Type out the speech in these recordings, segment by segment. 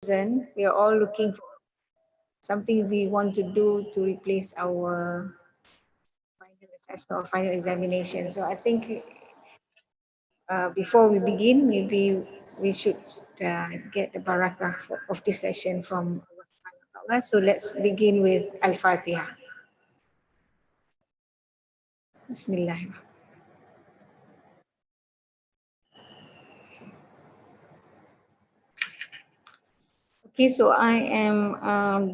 present, we are all looking for something we want to do to replace our final assessment or final examination. So I think before we begin, maybe we should get the barakah of this session from Allah Subhanahu wa Ta'ala. So let's begin with Al-Fatiha. Bismillahirrahmanirrahim. Okay, so I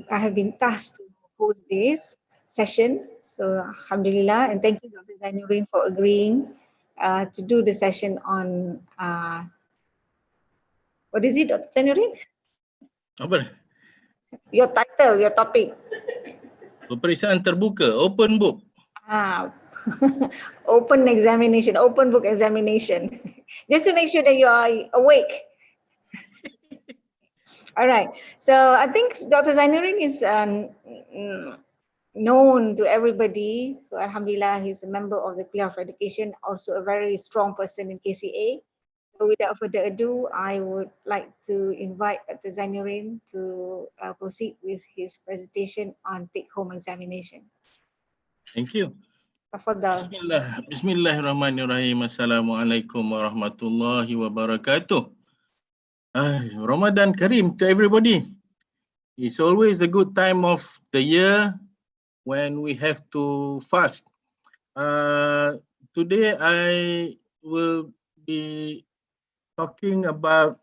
have been tasked to host this session. So Alhamdulillah, and thank you, Dr. Zainurin, for agreeing to do the session on what is it, Dr. Zainurin? Apa? Your title, your topic. Peperiksaan terbuka, open book. Open examination, open book examination. Just to make sure that you are awake. All right. So I think Dr. Zainurin is known to everybody. So Alhamdulillah, he's a member of the Kuliah of Education, also a very strong person in KCA. So without further ado, I would like to invite Dr. Zainurin to proceed with his presentation on take-home examination. Thank you. Tafadhal. Bismillahirrahmanirrahim. Assalamualaikum warahmatullahi wabarakatuh. Ramadan Kareem to everybody. It's always a good time of the year when we have to fast. Today I will be talking about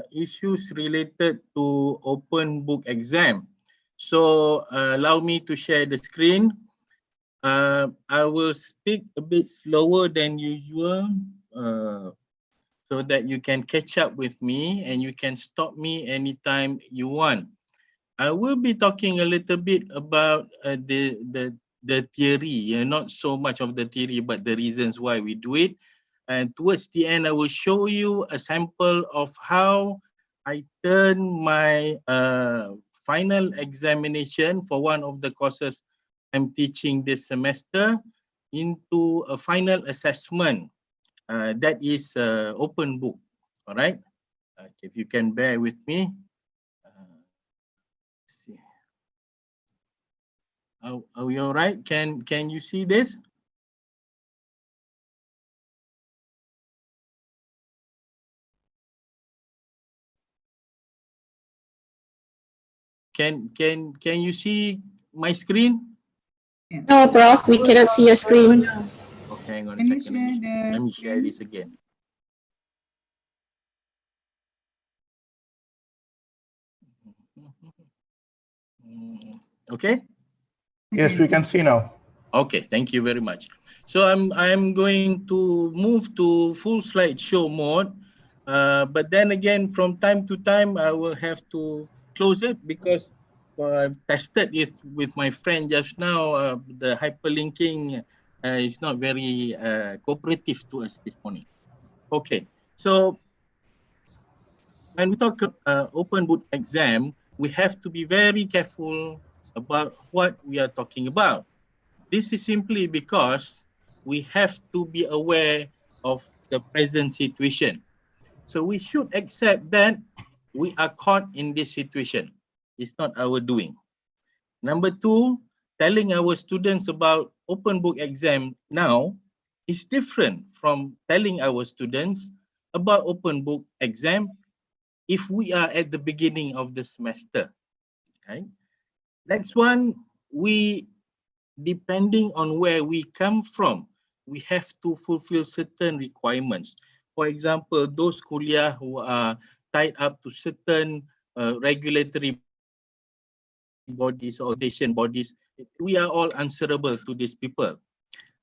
issues related to open book exam. So allow me to share the screen. I will speak a bit slower than usual so that you can catch up with me and you can stop me anytime you want. I will be talking a little bit about the theory, not so much of the theory, but the reasons why we do it. And towards the end, I will show you a sample of how I turn my final examination for one of the courses I'm teaching this semester into a final assessment that is open book. All right. If you can bear with me. See. Are we all right? Can you see this? Can you see my screen? No, Prof, we cannot see your screen. Okay, hang on a second. Let me share this again. Okay? Yes, we can see now. Okay, thank you very much. So I'm going to move to full slideshow mode, but then again, from time to time, I will have to close it because I've tested it with my friend just now. The hyperlinking is not very cooperative to us this morning. Okay, so when we talk open book exam, we have to be very careful about what we are talking about. This is simply because we have to be aware of the present situation. So we should accept that we are caught in this situation. It's not our doing. Number two, telling our students about open book exam now is different from telling our students about open book exam if we are at the beginning of the semester. Okay. Next one, depending on where we come from, we have to fulfill certain requirements. For example, those kuliah who are tied up to certain regulatory bodies or organization bodies, we are all answerable to these people.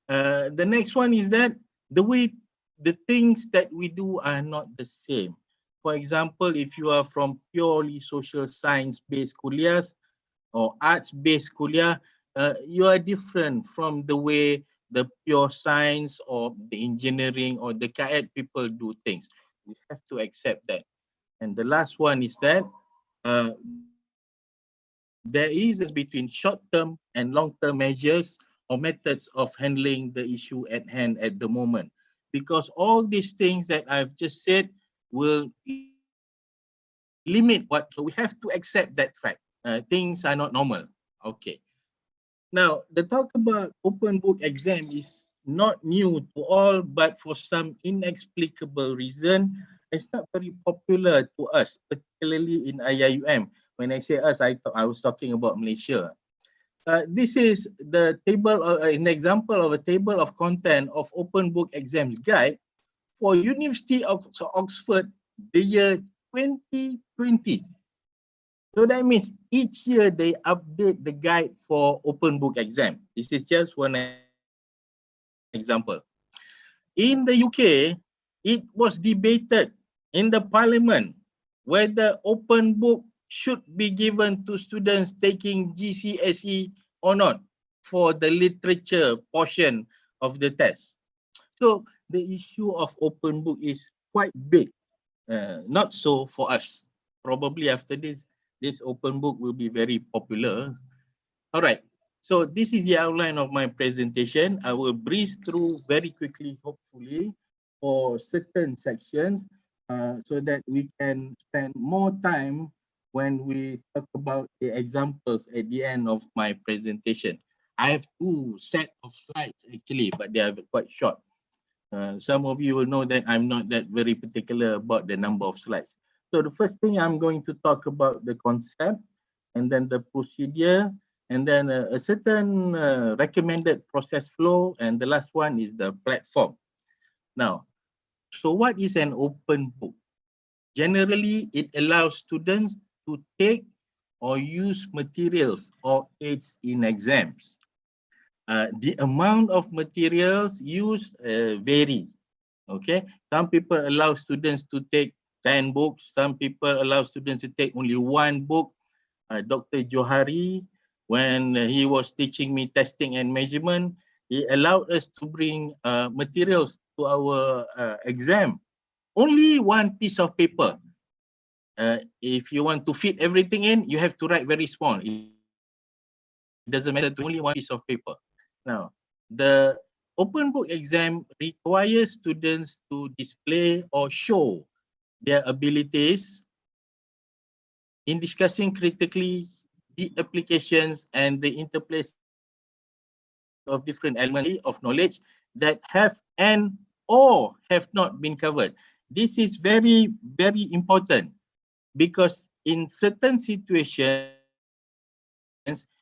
The next one is that the things that we do are not the same. For example, if you are from purely social science-based kuliahs or arts-based kuliah, you are different from the way the pure science or the engineering or the CAET people do things. We have to accept that. And the last one is that there is a difference between short-term and long-term measures or methods of handling the issue at hand at the moment. Because all these things that I've just said will limit what, so we have to accept that fact. Things are not normal. Okay. Now, the talk about open book exam is not new to all, but for some inexplicable reason, it's not very popular to us, particularly in IIUM. When I say us, I was talking about Malaysia. This is the table, an example of a table of content of open book exams guide for University of Oxford, the year 2020. So that means each year they update the guide for open book exam. This is just one example. In the UK, it was debated in the parliament whether open book should be given to students taking GCSE or not for the literature portion of the test. So the issue of open book is quite big. Not so for us. Probably after this open book will be very popular. All right. So this is the outline of my presentation. I will breeze through very quickly, hopefully, for certain sections so that we can spend more time when we talk about the examples at the end of my presentation. I have two sets of slides actually, but they are quite short. Some of you will know that I'm not that very particular about the number of slides. So the first thing I'm going to talk about the concept, and then the procedure, and then a certain recommended process flow, and the last one is the platform. Now, so what is an open book? Generally, it allows students to take or use materials or aids in exams. The amount of materials used vary. Okay, some people allow students to take 10 books. Some people allow students to take only one book. Dr. Johari, when he was teaching me testing and measurement, he allowed us to bring materials to our exam. Only one piece of paper. If you want to fit everything in, you have to write very small. It doesn't matter, to only one piece of paper. Now, the open book exam requires students to display or show their abilities in discussing critically the applications and the interplays of different elements of knowledge that have and or have not been covered. This is very, very important because in certain situations,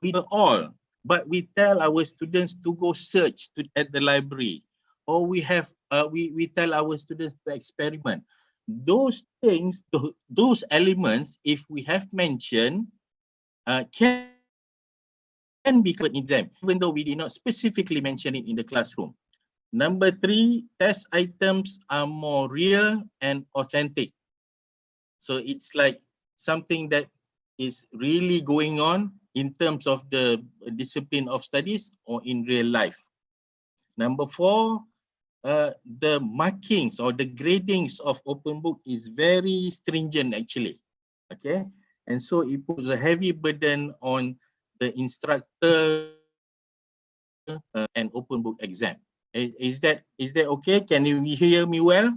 we do all, but we tell our students to go search at the library, or we tell our students to experiment. Those things, those elements, if we have mentioned, can be covered in exam, even though we did not specifically mention it in the classroom. Number 3, test items are more real and authentic. So it's like something that is really going on in terms of the discipline of studies or in real life. Number 4, the markings or the gradings of open book is very stringent actually. Okay, and so it puts a heavy burden on the instructor and open book exam. Is that okay? Can you hear me well?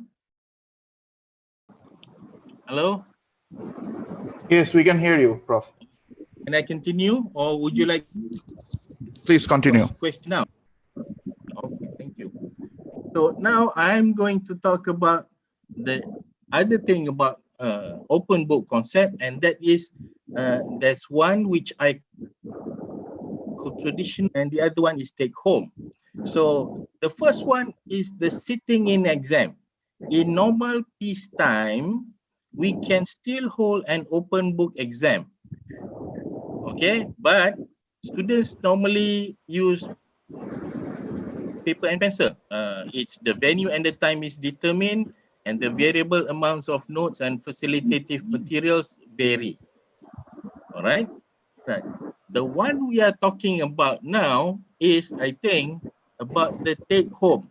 Hello? Yes, we can hear you, Prof. Can I continue, or would you like Please continue. question now? Okay, thank you. So now I'm going to talk about the other thing about open book concept, and that is there's one which I call traditional, and the other one is take home. So the first one is the sitting in exam. In normal peacetime, we can still hold an open book exam. Okay, but students normally use paper and pencil. It's the venue and the time is determined, and the variable amounts of notes and facilitative materials vary. All right, right. The one we are talking about now is, I think, about the take home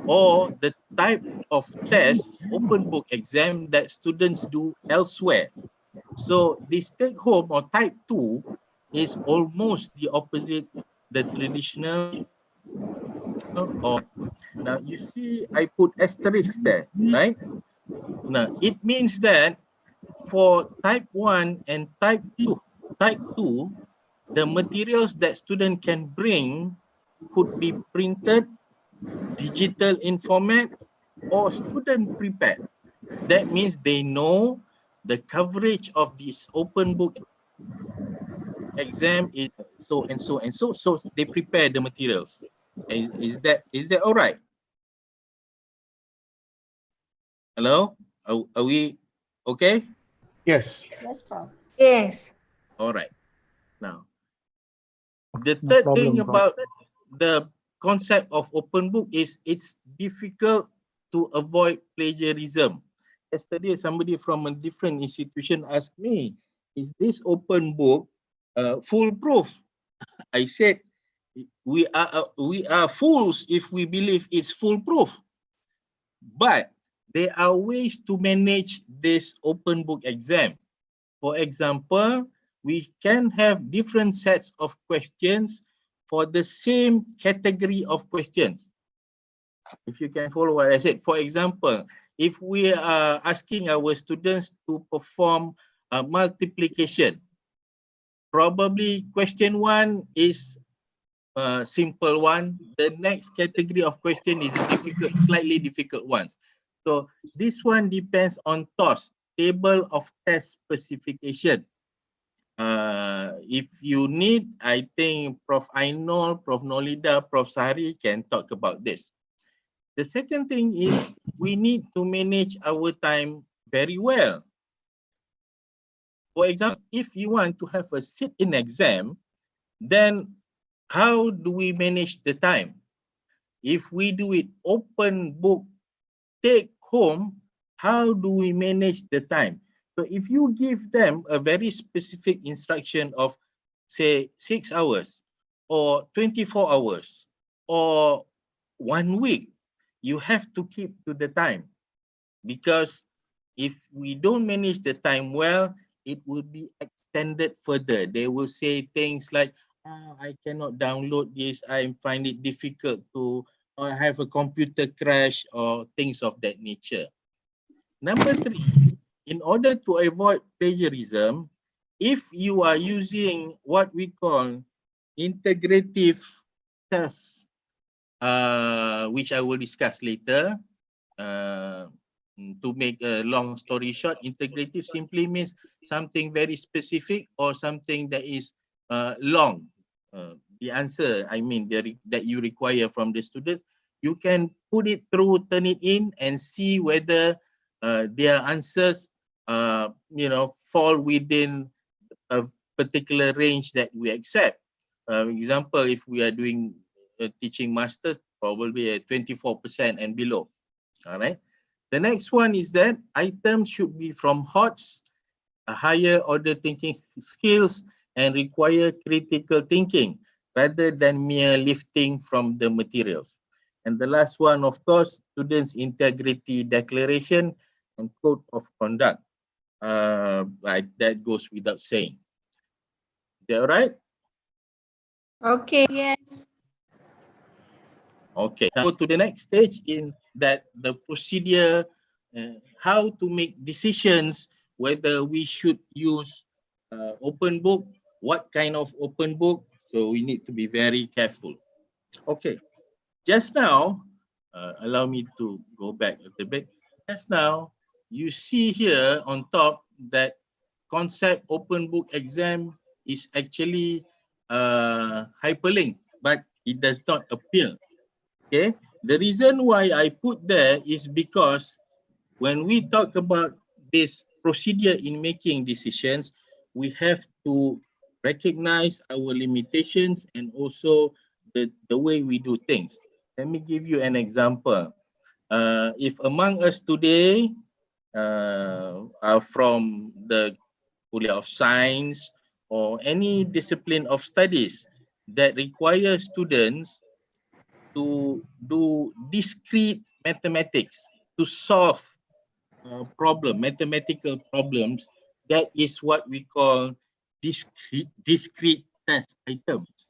or the type of test, open book exam that students do elsewhere. So this take home or type 2 is almost the opposite, the traditional. Or now you see I put asterisk there, right? Now it means that for type 1 and type 2, the materials that student can bring could be printed, digital in format, or student prepared. That means they know the coverage of this open book exam is so and so and so, so they prepare the materials. Is that all right? Hello, are we okay? Yes. Yes, Prof. Yes. All right. Now, the No third problem, thing Prof. about the concept of open book is it's difficult to avoid plagiarism. Yesterday, somebody from a different institution asked me, is this open book foolproof? I said, we are fools if we believe it's foolproof. But there are ways to manage this open book exam. For example, we can have different sets of questions for the same category of questions. If you can follow what I said. For example, if we are asking our students to perform multiplication, probably question 1 is a simple one. The next category of question is difficult, slightly difficult ones. So this one depends on TOS, table of test specification. If you need, I think Prof. Ainul, Prof. Nolida, Prof. Sari can talk about this. The second thing is we need to manage our time very well. For example, if you want to have a sit-in exam, then how do we manage the time? If we do it open book, take home, how do we manage the time? So if you give them a very specific instruction of, say, 6 hours or 24 hours or 1 week, you have to keep to the time, because if we don't manage the time well, it will be extended further. They will say things like, I cannot download this, I find it difficult to, or have a computer crash or things of that nature. Number 3, in order to avoid plagiarism, if you are using what we call integrative tests, which I will discuss later, to make a long story short, integrative simply means something very specific or something that is long. The answer, I mean, that you require from the students, you can put it through, turn it in, and see whether their answers, fall within a particular range that we accept. Example, if we are doing teaching masters, probably at 24% and below. All right. The next one is that items should be from HOTS, a higher order thinking skills, and require critical thinking rather than mere lifting from the materials. And the last one, of course, students' integrity declaration and code of conduct. That goes without saying. Is that all right? Okay, yes. Okay, now go to the next stage in that the procedure, how to make decisions whether we should use open book, what kind of open book. So we need to be very careful. Okay, just now, allow me to go back a little bit. Just now, you see here on top that concept open book exam is actually hyperlinked, but it does not appear. Okay, the reason why I put there is because when we talk about this procedure in making decisions, we have to recognize our limitations and also the way we do things. Let me give you an example. If among us today are from the Kuliah of Science or any discipline of studies that requires students to do discrete mathematics, to solve mathematical problems, that is what we call discrete test items.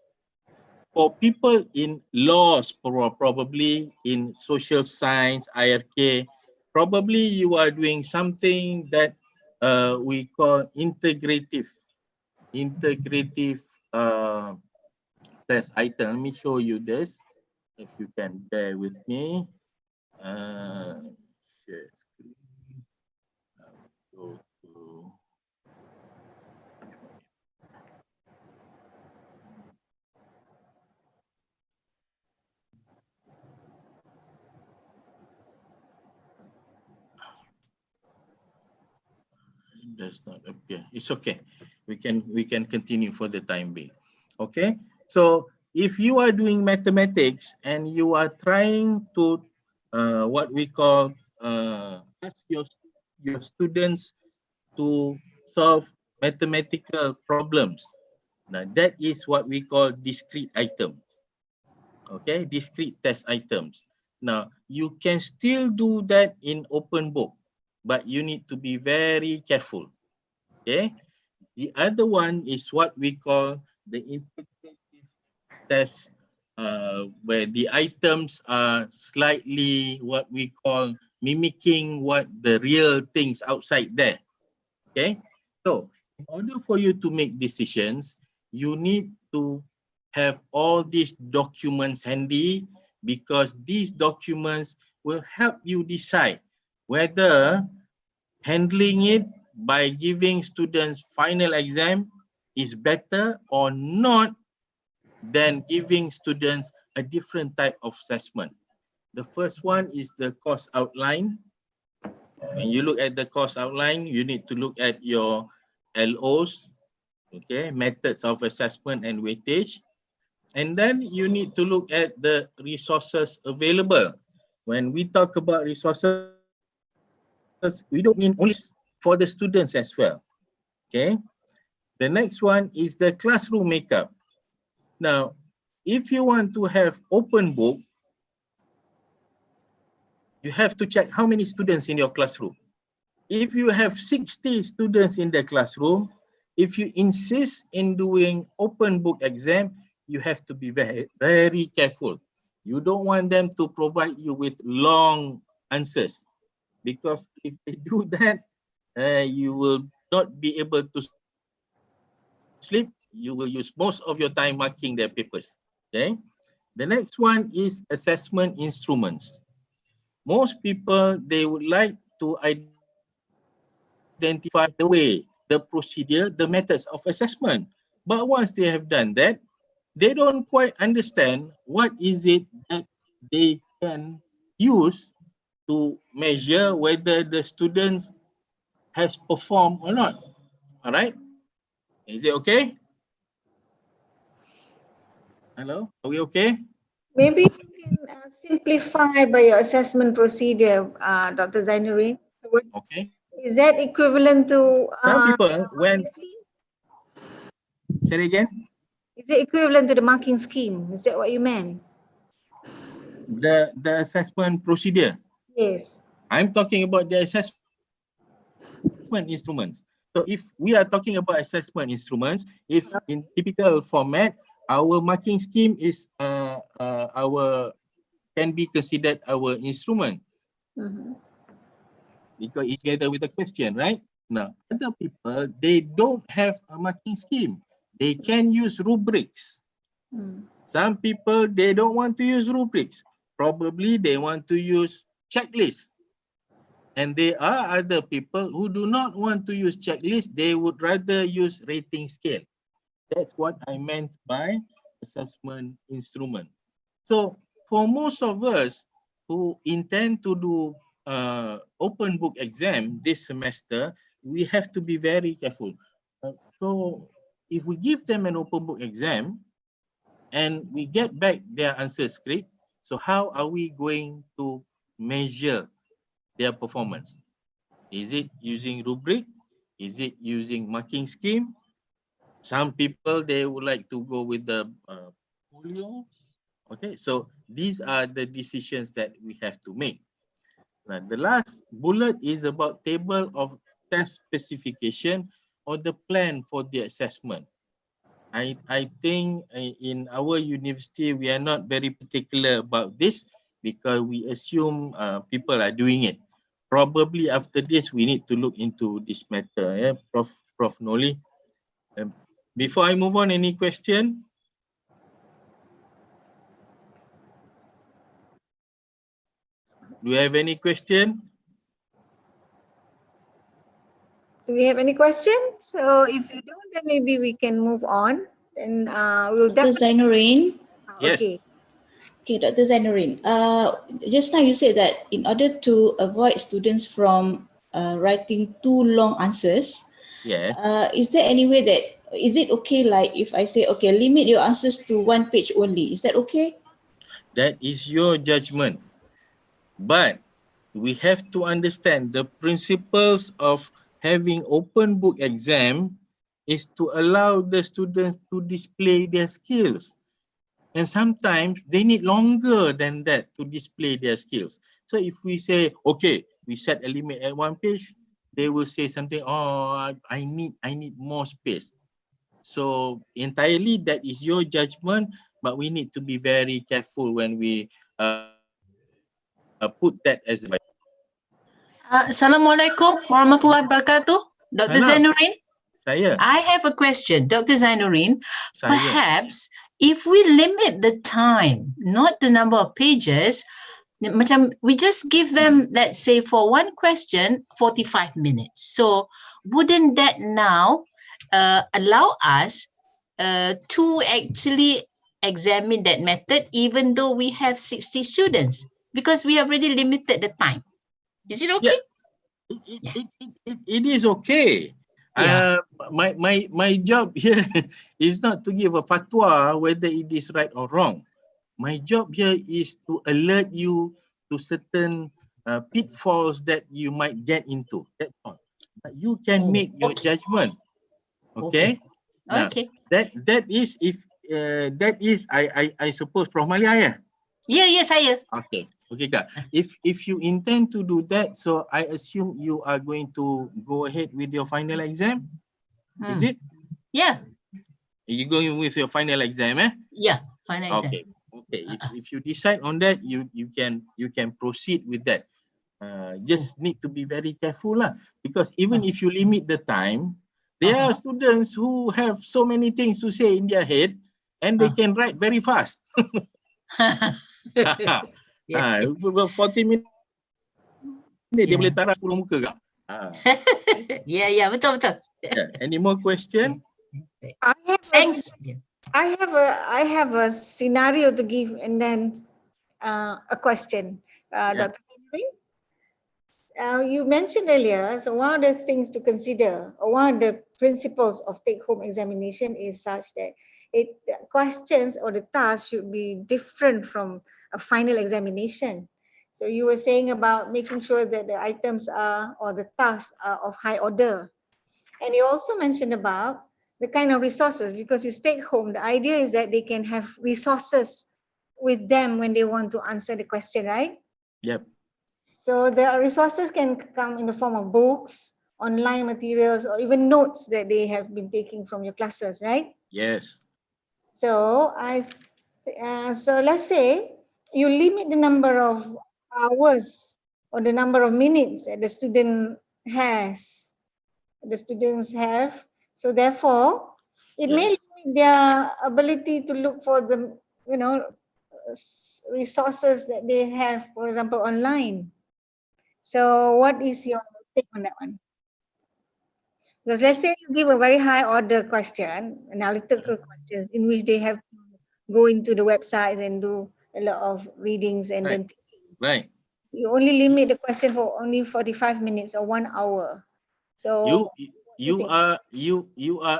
For people in laws, probably in social science, IRK, probably you are doing something that we call integrative test item. Let me show you this, if you can bear with me. Share screen. Go to it does not appear. It's okay. We can continue for the time being. Okay. So if you are doing mathematics and you are trying to what we call ask your students to solve mathematical problems. Now that is what we call discrete items. Okay, discrete test items. Now you can still do that in open book, but you need to be very careful. Okay, the other one is what we call the integrative test, where the items are slightly what we call mimicking what the real things outside there. Okay, so in order for you to make decisions, you need to have all these documents handy, because these documents will help you decide whether handling it by giving students final exam is better or not than giving students a different type of assessment. The first one is the course outline. When you look at the course outline, you need to look at your LOs, okay, methods of assessment and weightage. And then you need to look at the resources available. When we talk about resources, we don't mean only for the students as well. Okay. The next one is the classroom makeup. Now, if you want to have open book, you have to check how many students in your classroom. If you have 60 students in the classroom, if you insist in doing open book exam, you have to be very, very careful. You don't want them to provide you with long answers, because if they do that, you will not be able to sleep. You will use most of your time marking their papers. Okay. The next one is assessment instruments. Most people, they would like to identify the way, the procedure, the methods of assessment. But once they have done that, they don't quite understand what is it that they can use to measure whether the students has performed or not. All right? Is it okay? Hello? Are we okay? Maybe you can simplify by your assessment procedure, Dr. Zainurin. What Okay. is that equivalent to Some people, the when, marking scheme? say it again, Is it equivalent to the marking scheme? Is that what you meant? the assessment procedure. Yes. I'm talking about the assessment instruments. So if we are talking about assessment instruments, if in typical format, our marking scheme is can be considered our instrument, because it's together with a question, right? Now, other people, they don't have a marking scheme. They can use rubrics. Some people, they don't want to use rubrics. Probably they want to use checklists. And there are other people who do not want to use checklist. They would rather use rating scale. That's what I meant by assessment instrument. So for most of us who intend to do open book exam this semester, we have to be very careful. So if we give them an open book exam and we get back their answer script, so how are we going to measure their performance? Is it using rubric? Is it using marking scheme? Some people, they would like to go with the folio. Okay, so these are the decisions that we have to make. Now, the last bullet is about table of test specification or the plan for the assessment. I think in our university, we are not very particular about this, because we assume people are doing it. probably after this we need to look into this matter. Yeah, Prof Noli. Before I move on, any question? Do you have any question? Do we have any questions? So if you don't, then maybe we can move on. And we'll Dr. definitely. Zainurin. Yes. Okay. Okay, Dr. Zainurin. Just now you said that in order to avoid students from writing too long answers, Yes. is there any way that, is it okay like if I say, okay, limit your answers to 1 page only, is that okay? That is your judgment. But we have to understand the principles of having open book exam is to allow the students to display their skills. And sometimes they need longer than that to display their skills. So if we say, okay, we set a limit at 1 page, they will say something, oh, I need more space. So entirely that is your judgment, but we need to be very careful when we put that as a Assalamualaikum warahmatullahi wabarakatuh. Dr. Salam. Zainurin, Saya. I have a question. Dr. Zainurin, Saya. perhaps if we limit the time, not the number of pages, macam we just give them, let's say for one question, 45 minutes. So wouldn't that now allow us to actually examine that method even though we have 60 students? Because we have already limited the time. Is it okay? Yeah. It is okay. Yeah. My job here is not to give a fatwa whether it is right or wrong. My job here is to alert you to certain pitfalls that you might get into. That's all. But you can make your judgment. Okay. Now, Okay. that is if that is I suppose Prof Malia ya. Yeah, saya. Okay. Okay, Kak. If you intend to do that, so I assume you are going to go ahead with your final exam. Is it? Yeah. Are you going with your final exam, eh? Yeah, final exam. Okay. Okay. If you decide on that, you can proceed with that. Just need to be very careful lah, because even if you limit the time, there are students who have so many things to say in their head, and they can write very fast. 40 minit dia boleh taraf 10 muka Kak. Yeah, betul. Yeah. Any more question? Thanks. I have a scenario to give, and then a question, Dr. Zainurin. You mentioned earlier, so one of the things to consider, or one of the principles of take-home examination is such that the questions or the tasks should be different from a final examination. So you were saying about making sure that the items are, or the tasks are of high order. And you also mentioned about the kind of resources, because it's take home, the idea is that they can have resources with them when they want to answer the question, right? Yep. So the resources can come in the form of books, online materials, or even notes that they have been taking from your classes, right? Yes. So so let's say you limit the number of hours or the number of minutes that the student has, the students have. So therefore, it may limit their ability to look for the, resources that they have, for example, online. So what is your take on that one? Because let's say you give a very high order question, analytical questions, in which they have to go into the websites and do a lot of readings and then Right. you only limit the question for only 45 minutes or 1 hour. So you are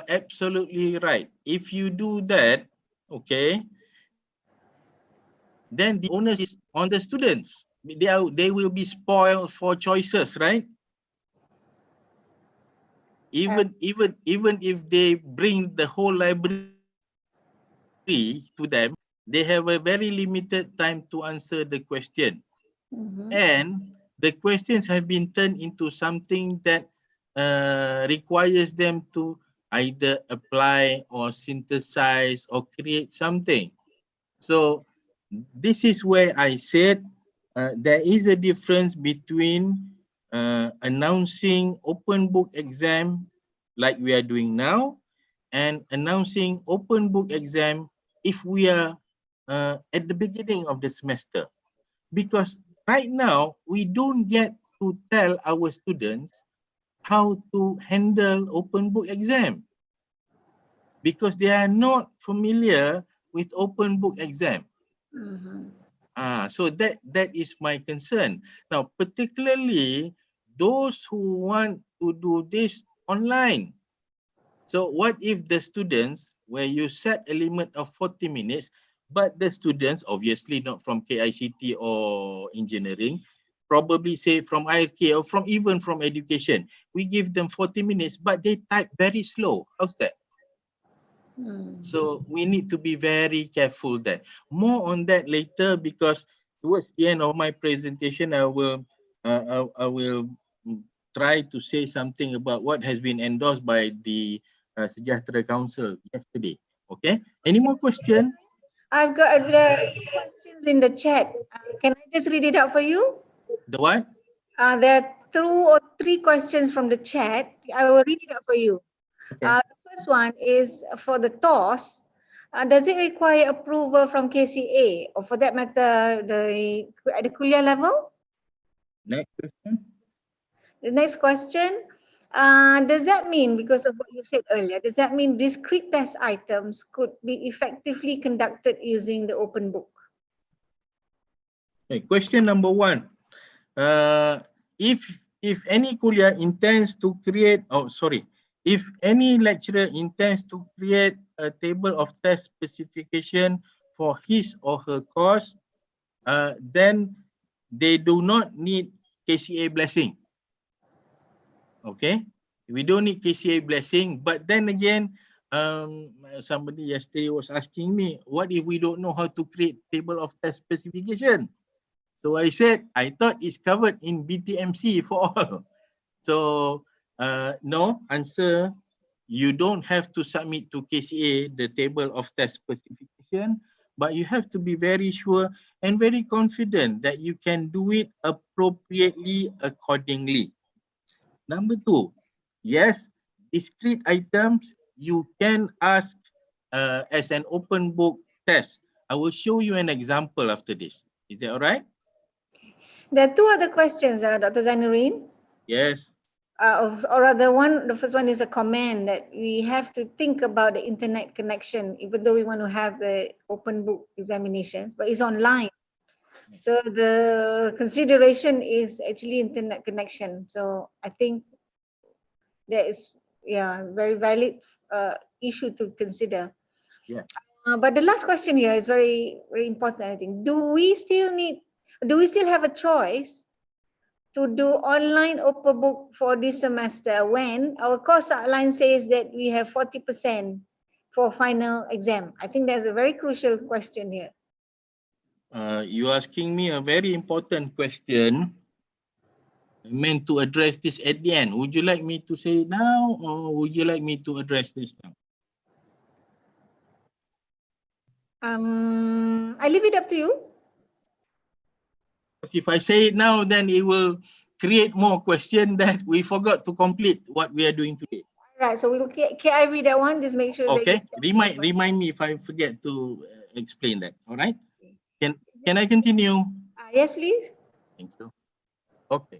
absolutely right. If you do that, okay, then the onus is on the students. They will be spoiled for choices, right? Even if they bring the whole library to them, they have a very limited time to answer the question. And the questions have been turned into something that requires them to either apply or synthesize or create something. So this is where I said there is a difference between announcing open book exam like we are doing now, and announcing open book exam if we are at the beginning of the semester. Because right now, we don't get to tell our students how to handle open book exam because they are not familiar with open book exam. So that is my concern. Now, particularly those who want to do this online. So what if the students, where you set a limit of 40 minutes, but the students, obviously not from KICT or engineering, probably say from IRK or from even from education, we give them 40 minutes, but they type very slow. How's that? So we need to be very careful there. More on that later, because towards the end of my presentation, I will try to say something about what has been endorsed by the Sejahtera Council yesterday. Okay. Any more question? I've got questions in the chat. Can I just read it out for you? The what? There are 2 or 3 questions from the chat. I will read it out for you. Okay. The first one is for the TOS. Does it require approval from KCA, or for that matter, at the kuliah level? Next question. The next question, does that mean, because of what you said earlier, does that mean discrete test items could be effectively conducted using the open book? Okay, question number 1. If any kuliah intends to create, if any lecturer intends to create a table of test specification for his or her course, then they do not need KCA blessing. Okay, we don't need KCA blessing, but then again, somebody yesterday was asking me, what if we don't know how to create table of test specification? So I said, I thought it's covered in BTMC for all. So no, answer, you don't have to submit to KCA the table of test specification, but you have to be very sure and very confident that you can do it appropriately accordingly. Number 2, yes, discrete items you can ask as an open book test. I will show you an example after this. Is that all right? There are 2 other questions, Dr. Zainurin. Yes. Or rather, the first one is a comment that we have to think about the internet connection, even though we want to have the open book examinations, but it's online. So the consideration is actually internet connection. So I think that is, very valid issue to consider. Yeah. But the last question here is very, very important, I think. Do we still have a choice to do online open book for this semester when our course outline says that we have 40% for final exam? I think that's a very crucial question here. You're asking me a very important question. I meant to address this at the end. Would you like me to say it now, or would you like me to address this now? I leave it up to you. If I say it now, then it will create more questions that we forgot to complete what we are doing today. All right, so we'll can I read that one? Just make sure. Okay, remind me if I forget to explain that. All right. Can I continue? Yes, please. Thank you. Okay.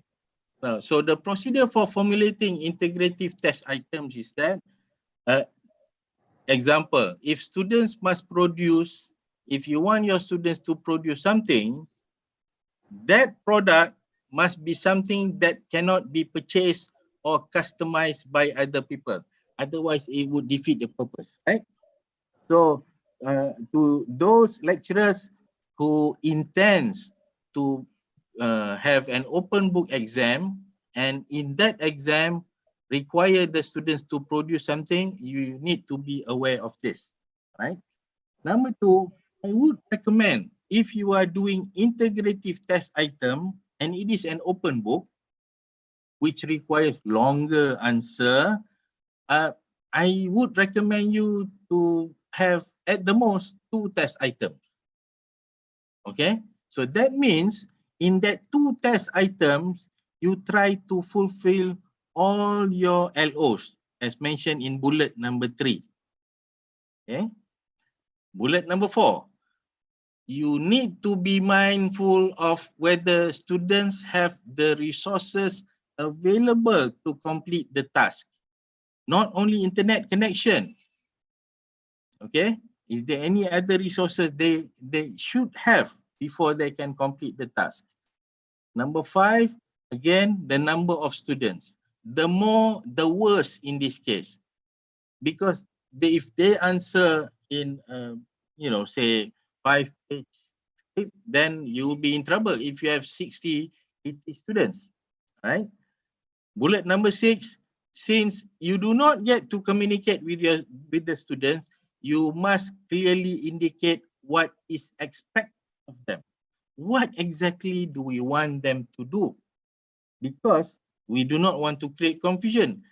So the procedure for formulating integrative test items is that, example, if students must produce, if you want your students to produce something, that product must be something that cannot be purchased or customized by other people. Otherwise, it would defeat the purpose, right? So, to those lecturers who intends to have an open book exam, and in that exam require the students to produce something, you need to be aware of this, right? Number 2, I would recommend, if you are doing integrative test item and it is an open book which requires longer answer, I would recommend you to have at the most 2 test items. Okay, so that means in that 2 test items, you try to fulfill all your LOs as mentioned in bullet number 3. Okay. Bullet number 4. You need to be mindful of whether students have the resources available to complete the task. Not only internet connection. Okay. Is there any other resources they should have before they can complete the task? Number 5, again, the number of students. The more, the worse in this case. Because if they answer in, say 5-page script, then you will be in trouble if you have 60, 80 students, right? Bullet number 6, since you do not get to communicate with the students, you must clearly indicate what is expected of them. What exactly do we want them to do? Because we do not want to create confusion.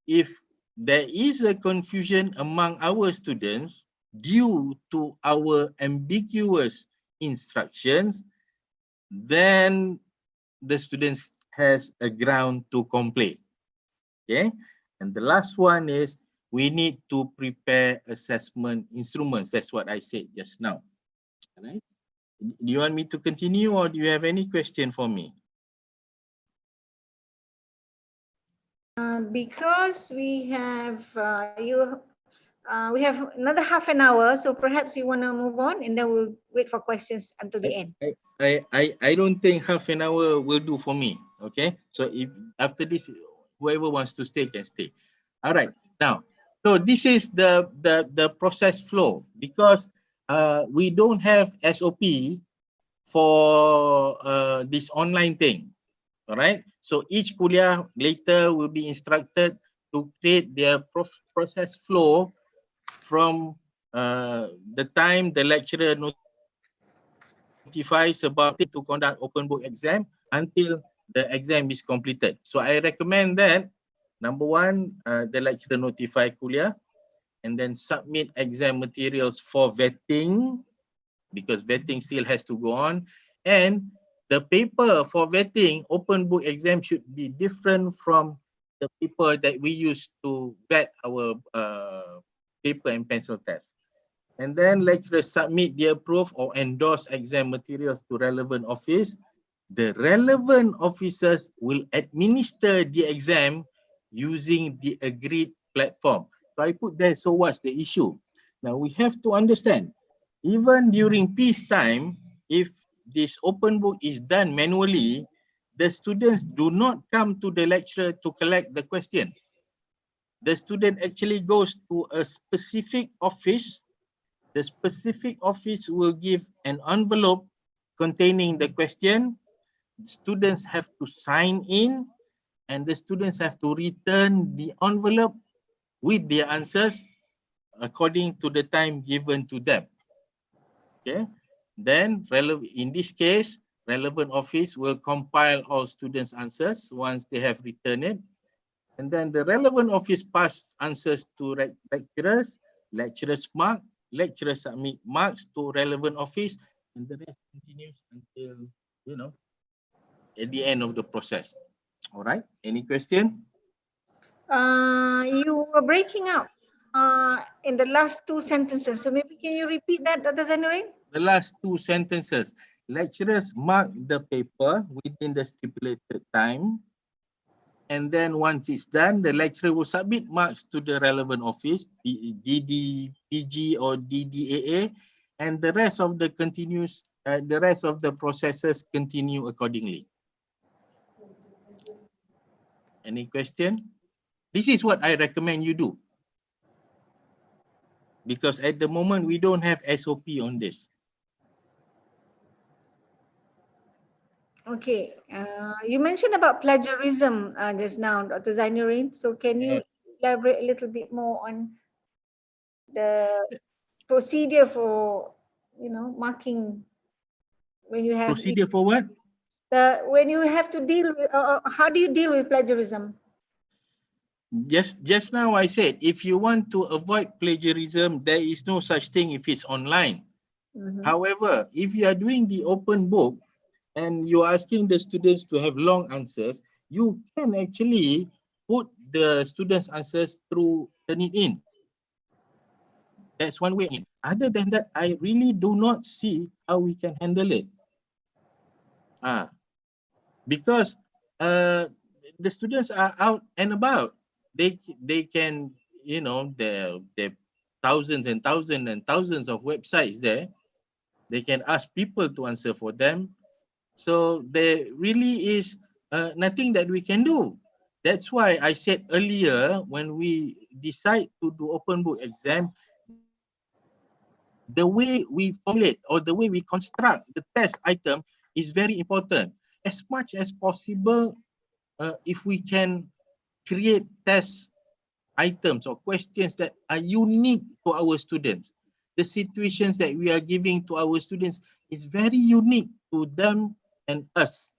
If there is a confusion among our students due to our ambiguous instructions, then the students has a ground to complain. Okay, and the last one is we need to prepare assessment instruments. That's what I said just now. All right. Do you want me to continue or do you have any question for me? Because we have we have another half an hour, so perhaps you want to move on and then we'll wait for questions until the end. I don't think half an hour will do for me. Okay, so if after this, whoever wants to stay can stay. All right. Now, so this is the process flow because we don't have SOP for this online thing. All right. So each kuliah later will be instructed to create their process flow from the time the lecturer notifies about it to conduct open book exam until the exam is completed. So I recommend that number 1, the lecturer notify kuliah and then submit exam materials for vetting because vetting still has to go on, and the paper for vetting open book exam should be different from the paper that we use to vet our paper and pencil test. And then lecturers submit the approved or endorsed exam materials to relevant office. The relevant officers will administer the exam using the agreed platform. So I put there, so what's the issue? Now we have to understand, even during peacetime, if this open book is done manually, the students do not come to the lecturer to collect the question. The student actually goes to a specific office. The specific office will give an envelope containing the question. Students have to sign in and the students have to return the envelope with their answers according to the time given to them. Okay, then in this case, relevant office will compile all students' answers once they have returned it. And then the relevant office pass answers to lecturers, lecturers mark, lecturers submit marks to relevant office, and the rest continues until, at the end of the process. All right, any question? You were breaking up in the last 2 sentences. So maybe can you repeat that, Dr. Zainurin? The last 2 sentences. Lecturers mark the paper within the stipulated time. And then once it's done, the lecturer will submit marks to the relevant office, DD, PG or DDAA, and the rest of the processes continue accordingly. Any question? This is what I recommend you do. Because at the moment, we don't have SOP on this. Okay. You mentioned about plagiarism just now, Dr. Zainurin. So can you elaborate a little bit more on the procedure for, marking when you have Procedure for what? when you have to deal with, how do you deal with plagiarism? Just now I said, if you want to avoid plagiarism, there is no such thing if it's online. However, if you are doing the open book, and you're asking the students to have long answers, you can actually put the students' answers through Turnitin. That's one way. Other than that, I really do not see how we can handle it. Because the students are out and about. They can, you know, there thousands and thousands and thousands of websites there. They can ask people to answer for them. So there really is nothing that we can do. That's why I said earlier, when we decide to do open book exam, the way we formulate or the way we construct the test item is very important. As much as possible, if we can create test items or questions that are unique to our students, the situations that we are giving to our students is very unique to them and us.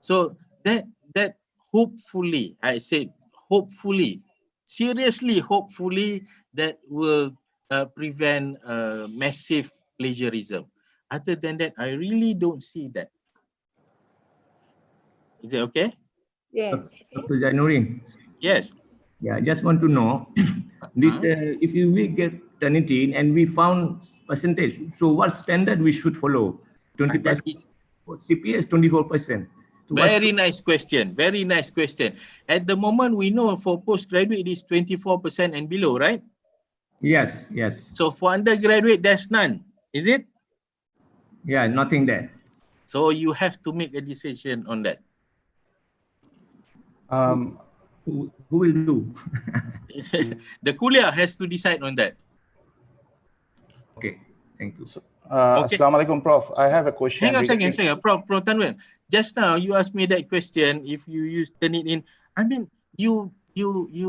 So that hopefully, I said hopefully, seriously hopefully, that will prevent massive plagiarism. Other than that, I really don't see that. Is it okay? Yes. Dr. Zainurin. Yes. Yeah, I just want to know this, if we get Turnitin and we found percentage, so what standard we should follow? 20%, CPS 24%. Very nice question. Very nice question. At the moment, we know for postgraduate it is 24% and below, right? Yes, yes. So for undergraduate, there's none, is it? Yeah, nothing there. So you have to make a decision on that. Who will do? The kuliah has to decide on that. Okay, thank you. Okay. Assalamualaikum, Prof. I have a question. Hang on a second, Prof Tanwin. Just now you asked me that question. If you use Turnitin, I mean, you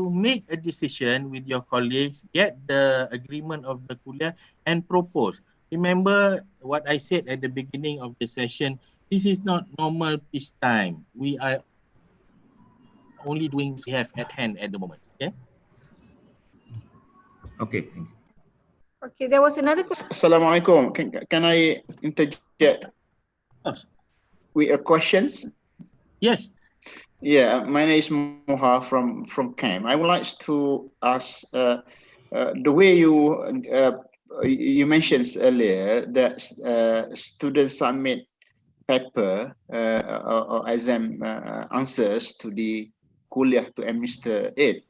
make a decision with your colleagues, get the agreement of the kuliah, and propose. Remember what I said at the beginning of the session. This is not normal peacetime. We are only doing what we have at hand at the moment. Okay. Okay, thank you. Okay, there was another question. Assalamualaikum. Can I interject with a questions? Yes. Yeah, my name is Moha from CAM. I would like to ask the way you mentioned earlier that students submit paper or exam answers to the kuliah to administer it.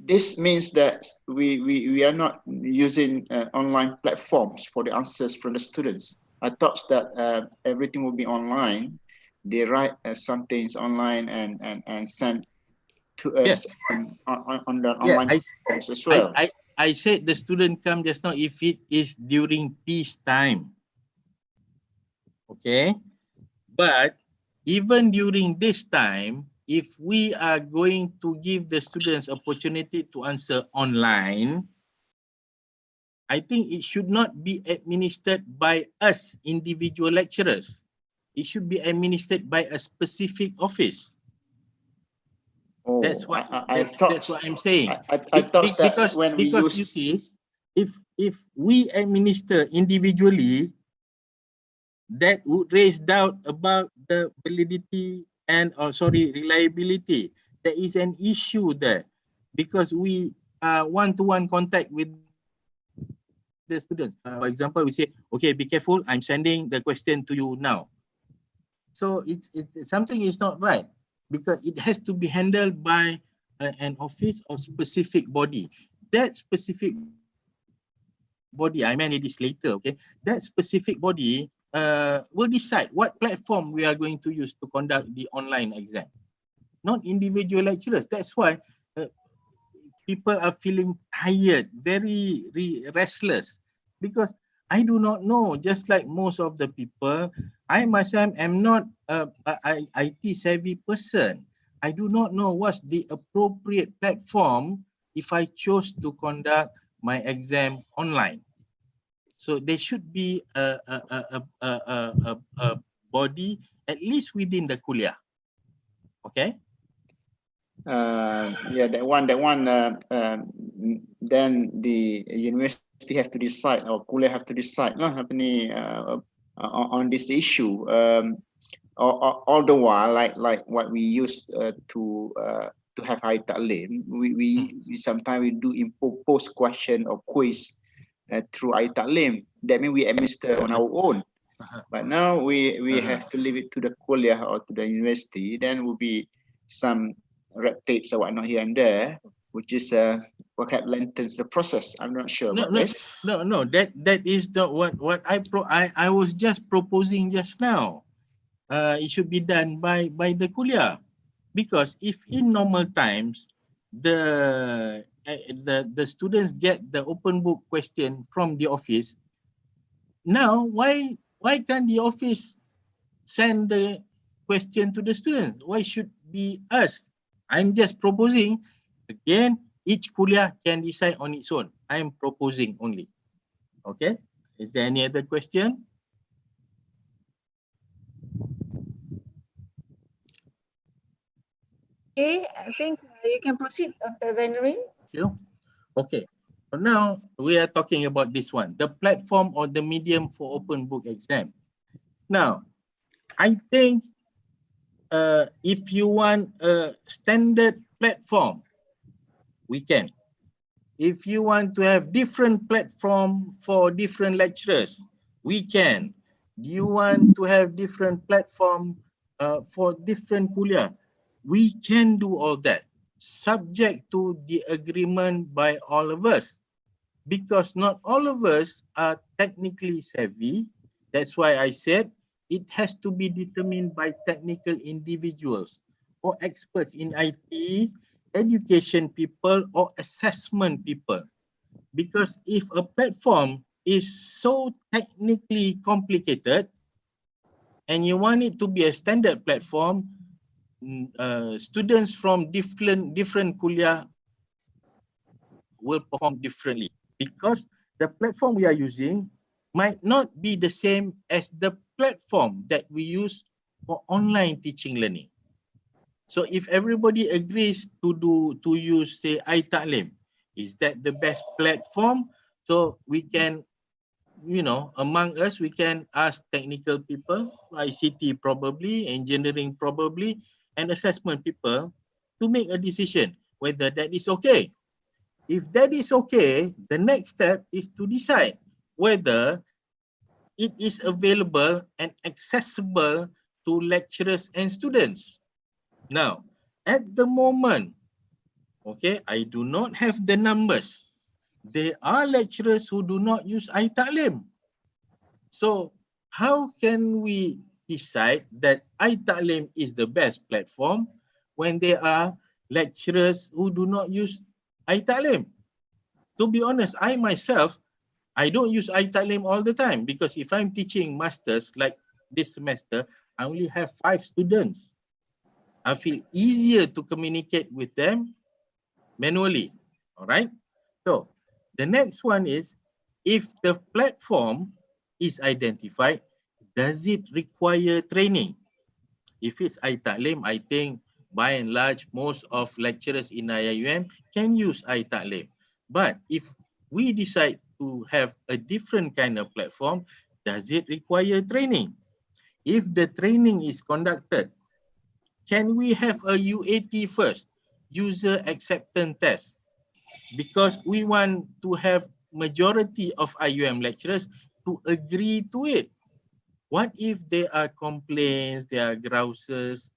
This means that we are not using online platforms for the answers from the students. I thought that everything will be online. They write some things online and send to us on the online platforms as well. I said the student come just now if it is during peacetime. Okay, but even during this time, if we are going to give the students opportunity to answer online, I think it should not be administered by us individual lecturers. It should be administered by a specific office. Oh, that's what I'm saying. I thought that when we use, you see, if we administer individually, that would raise doubt about the validity and reliability. There is an issue there because we one-to-one contact with the students. For example, we say, okay, be careful, I'm sending the question to you now. So it's something is not right because it has to be handled by an office or specific body. That specific body, I mean it is later, okay? That specific body will decide what platform we are going to use to conduct the online exam, not individual lecturers. That's why people are feeling tired, very restless, because I do not know, just like most of the people, I myself am not a IT savvy person. I do not know what's the appropriate platform if I chose to conduct my exam online. So there should be a body at least within the kuliah. Okay. Yeah, that one. Then the university have to decide or kuliah have to decide lah apa ni on this issue. All the while, like what we used to have high ta'lim, we sometimes we do impose question or quiz through high ta'lim. That means we administer on our own. But now we have to leave it to the kuliah or to the university. Then will be some red tapes or whatnot here and there, which is perhaps lengthens the process. I'm not sure about this. No. That is the what I was just proposing just now. It should be done by the kuliah, because if in normal times the students get the open book question from the office, now why can't the office send the question to the student? Why should be us? I'm just proposing. Again, each kuliah can decide on its own. I'm proposing only. Okay. Is there any other question? Okay, I think you can proceed, Dr. Zainurin. Okay. So now we are talking about this one, the platform or the medium for open book exam. Now, I think if you want a standard platform, we can. If you want to have different platform for different lecturers, we can. You want to have different platform for different kuliah, we can do all that, subject to the agreement by all of us. Because not all of us are technically savvy. That's why I said it has to be determined by technical individuals or experts in IT, education people, or assessment people. Because if a platform is so technically complicated and you want it to be a standard platform, students from different kuliah will perform differently, because the platform we are using might not be the same as the platform that we use for online teaching learning. So if everybody agrees to use, say, iTa'lim, is that the best platform? So we can, among us, we can ask technical people, ICT probably, engineering probably, and assessment people to make a decision whether that is okay. If that is okay, the next step is to decide whether it is available and accessible to lecturers and students. Now, at the moment, okay, I do not have the numbers. There are lecturers who do not use iTa'lim. So how can we decide that iTa'lim is the best platform when there are lecturers who do not use iTa'lim? To be honest, I myself, I don't use iTa'lim all the time, because if I'm teaching masters like this semester, I only have 5 students. I feel easier to communicate with them manually. All right. So the next one is, if the platform is identified, does it require training? If it's iTa'lim, I think by and large, most of lecturers in IIUM can use iTa'lim. But if we decide to have a different kind of platform, does it require training? If the training is conducted, can we have a UAT first, user acceptance test? Because we want to have majority of IUM lecturers to agree to it. What if there are complaints, there are grouses?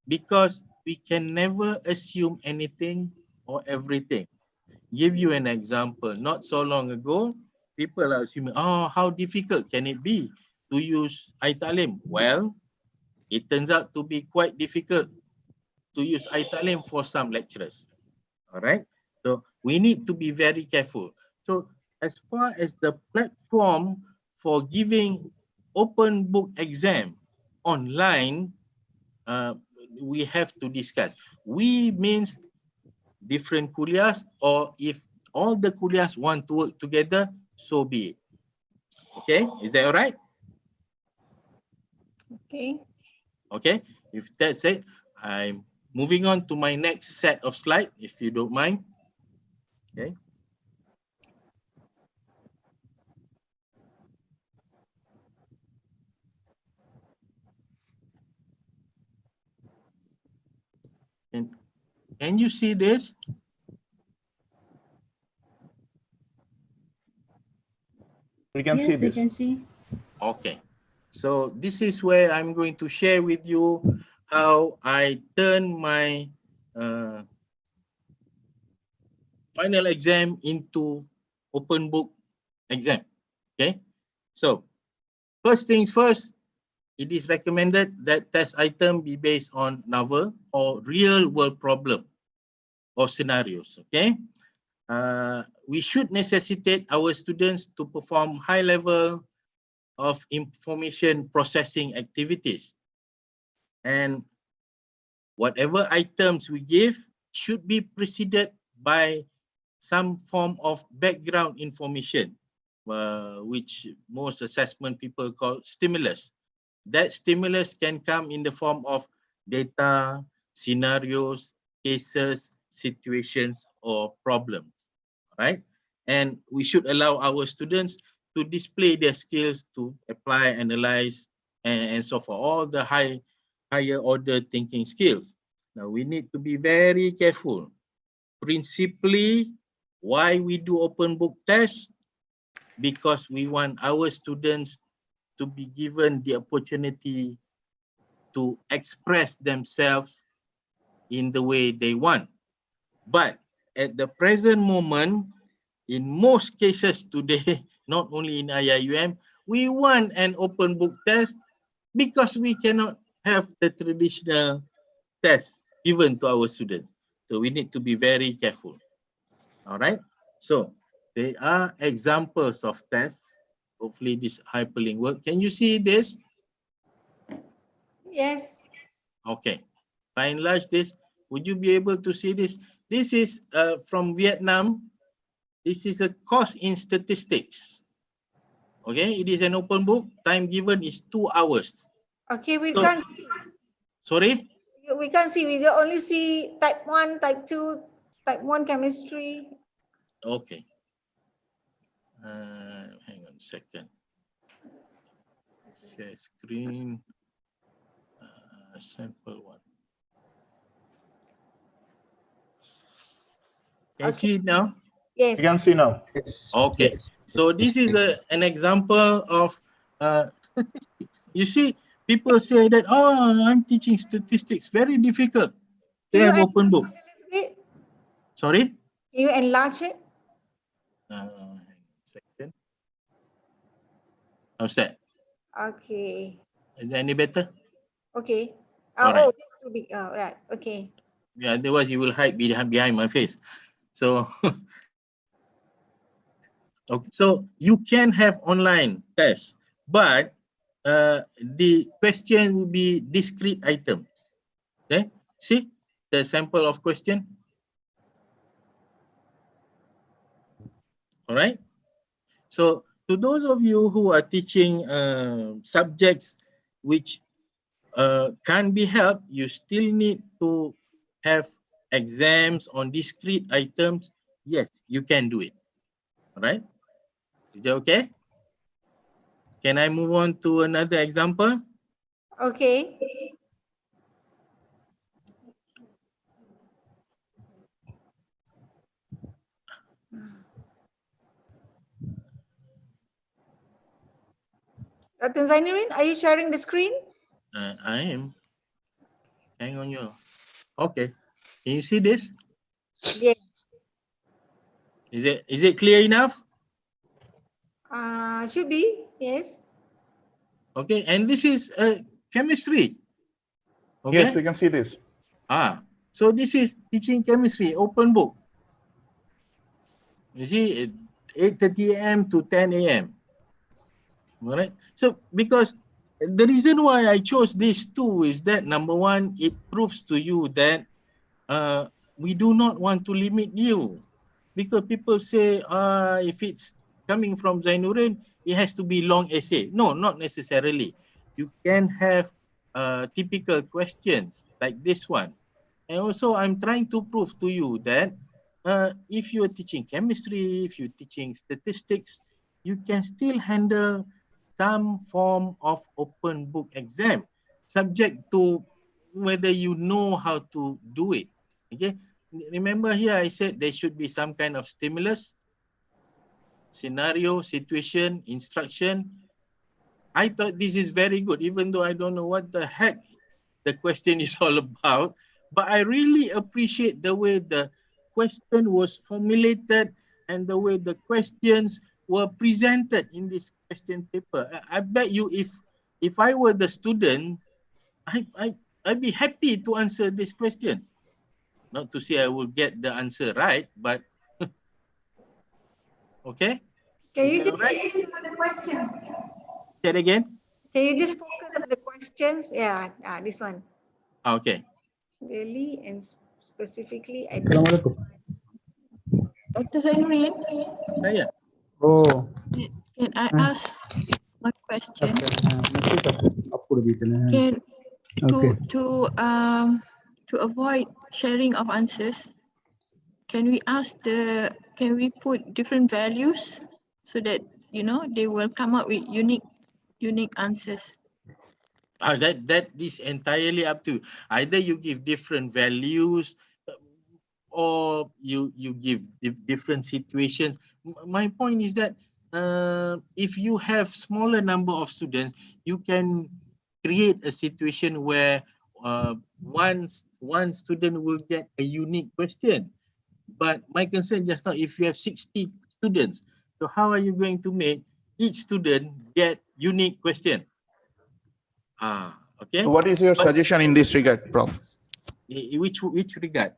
Because we can never assume anything or everything. Give you an example. Not so long ago, people are assuming, oh, how difficult can it be to use iTa'lim? Well, it turns out to be quite difficult to use iTa'lim for some lecturers. All right. So we need to be very careful. So as far as the platform for giving open book exam online, we have to discuss. We means different kuliahs, or if all the kuliahs want to work together, so be it. Okay, is that all right? Okay. Okay, if that's it, I'm moving on to my next set of slides, if you don't mind. Okay. Can you see this? We can see Yes, I this. can see. Okay. So this is where I'm going to share with you how I turn my final exam into open book exam. Okay. So first things first, it is recommended that test item be based on novel or real world problem or scenarios. Okay. We should necessitate our students to perform high level of information processing activities. And whatever items we give should be preceded by some form of background information, which most assessment people call stimulus. That stimulus can come in the form of data, scenarios, cases, situations, or problems, right? And we should allow our students to display their skills to apply, analyze, and so forth, all the higher order thinking skills. Now we need to be very careful. Principally, why we do open book tests? Because we want our students to be given the opportunity to express themselves in the way they want. But at the present moment, in most cases today, not only in IIUM, we want an open book test because we cannot have the traditional test given to our students. So we need to be very careful. All right. So there are examples of tests. Hopefully this hyperlink work. Can you see this? Yes. Okay. By and large, this, would you be able to see this? This is from Vietnam. This is a course in statistics. Okay, it is an open book. Time given is 2 hours. Okay, we So, can't see. sorry? We can't see. We only see type 1, type 2, type 1 chemistry. Okay. Hang on a second. Share screen. Sample 1. Can you see it now? We Yes. can see now. Okay. So this is an example of statistics. You see, people say that, oh, I'm teaching statistics, very difficult. They Can you have open book. enlarge it a little bit? Sorry? Can you enlarge it? Hang on a second. How's that? Okay. Is that any better? Okay. All right. Oh, that's too big. Oh, right. Okay. Yeah, otherwise you will hide behind my face. So, okay. So you can have online tests, but the question will be discrete items. Okay, see the sample of question. All right. So to those of you who are teaching subjects which can be helped, you still need to have exams on discrete items. Yes, you can do it. All right. Is that okay? Can I move on to another example? Okay. Dr. Zainurin, are you sharing the screen? I am. Hang on you. Okay. Can you see this? Yes. Is it clear enough? Should be. Yes. Okay. And this is chemistry. Okay. Yes, we can see this. So this is teaching chemistry, open book. You see, 8:30 a.m. to 10 a.m. All right. So because the reason why I chose these two is that, number one, it proves to you that we do not want to limit you, because people say if it's coming from Zainurin, it has to be long essay. No, not necessarily. You can have typical questions like this one. And also, I'm trying to prove to you that if you're teaching chemistry, if you're teaching statistics, you can still handle some form of open book exam, subject to whether you know how to do it. Okay, remember here I said there should be some kind of stimulus, scenario, situation, instruction. I thought this is very good, even though I don't know what the heck the question is all about. But I really appreciate the way the question was formulated and the way the questions were presented in this question paper. I bet you if I were the student, I'd be happy to answer this question. Not to say I will get the answer right, but okay. Can Is you that just all right? focus on the question? Say it again. Can you just focus on the questions? Yeah, this one. Okay. Really and specifically, I Assalamualaikum. Dr. Zainurin, Saya. Oh, can I ask one question? apa lebih tenang? Can Okay. to avoid sharing of answers, can we put different values so that they will come up with unique answers? That is entirely up to you. Either you give different values or you give different situations. My point is that if you have smaller number of students, you can create a situation where one student will get a unique question. But my concern just now, if you have 60 students, so how are you going to make each student get unique question? Okay. So what is your suggestion in this regard, Prof? Which regard?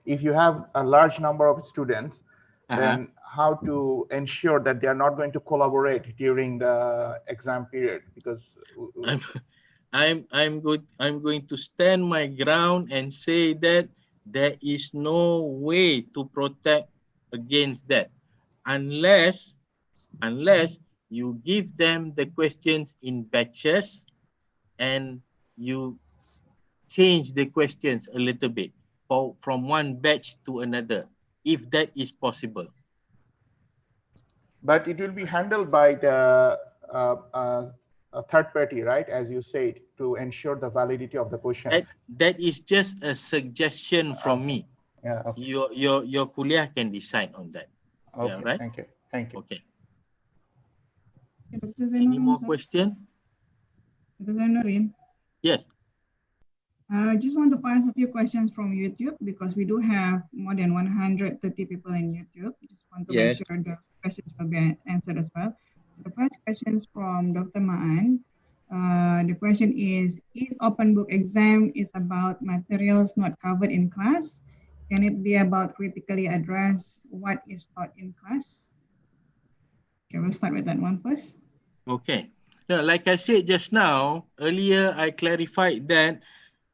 If you have a large number of students, then how to ensure that they are not going to collaborate during the exam period? Because I'm going to stand my ground and say that there is no way to protect against that unless you give them the questions in batches and you change the questions a little bit from one batch to another, if that is possible. But it will be handled by the a third party, right? As you said, to ensure the validity of the question. That is just a suggestion from me. Yeah. Okay. Your kuliah can decide on that. Okay. Yeah, right? Thank you. Thank you. Okay. Dr. Any Zainurin, more sir? question? Dr. Zainurin, Yes. I just want to pass a few questions from YouTube because we do have more than 130 people in YouTube. Just want to make Yes. sure the questions will be answered as well. The first question is from Dr. Maan. The question is open book exam is about materials not covered in class? Can it be about critically address what is taught in class? Okay, we'll start with that one first. Okay. Now, like I said just now, earlier I clarified that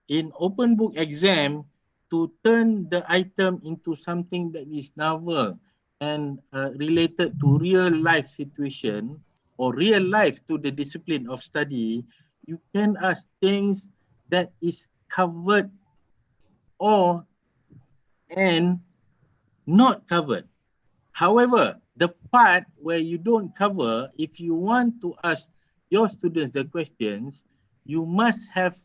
in open book exam, to turn the item into something that is novel and related to real life situation or real life to the discipline of study, you can ask things that is covered and not covered. However, the part where you don't cover, if you want to ask your students the questions, you must have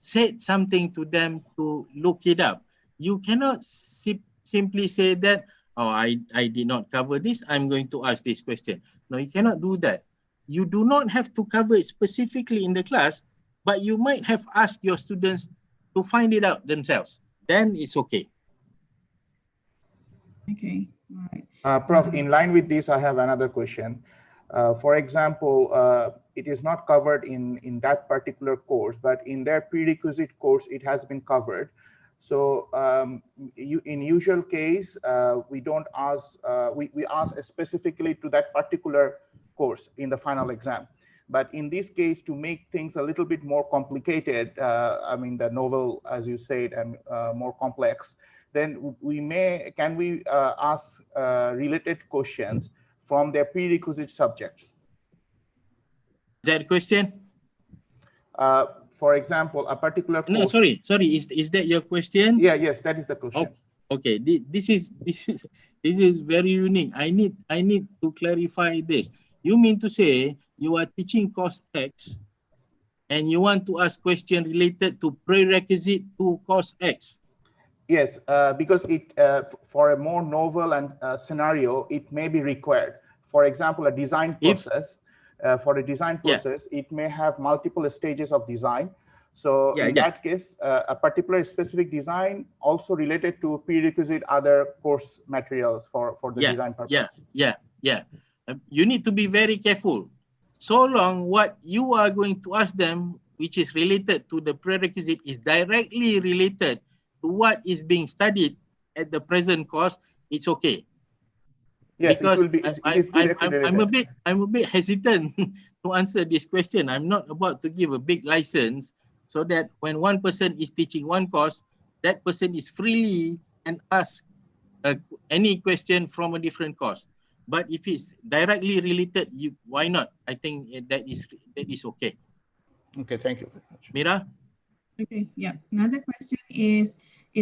said something to them to look it up. You cannot simply say that, oh, I did not cover this, I'm going to ask this question. No, you cannot do that. You do not have to cover it specifically in the class, but you might have asked your students to find it out themselves. Then it's okay. Okay, all right. Prof, in line with this, I have another question. For example, it is not covered in that particular course, but in their prerequisite course, it has been covered. So in usual case, we don't ask, we ask specifically to that particular course in the final exam. But in this case, to make things a little bit more complicated, I mean, the novel, as you said, and more complex, then can we ask related questions from their prerequisite subjects? Is that a question? For example, a particular course. No, sorry. Is that your question? Yeah, yes, that is the question. Oh, okay. This is very unique. I need to clarify this. You mean to say you are teaching course X, and you want to ask question related to prerequisite to course X? Yes, because for a more novel and scenario, it may be required. For example, a design process. For a design process, it may have multiple stages of design. So in that case, a particular specific design also related to prerequisite other course materials for the design purpose. You need to be very careful. So long what you are going to ask them, which is related to the prerequisite, is directly related to what is being studied at the present course, it's okay. Yes, because it will be. It is directly related. I'm a bit hesitant to answer this question. I'm not about to give a big license so that when one person is teaching one course, that person is freely and ask any question from a different course. But if it's directly related, why not? I think that is okay. Okay, thank you very much. Mira? Okay, yeah. Another question is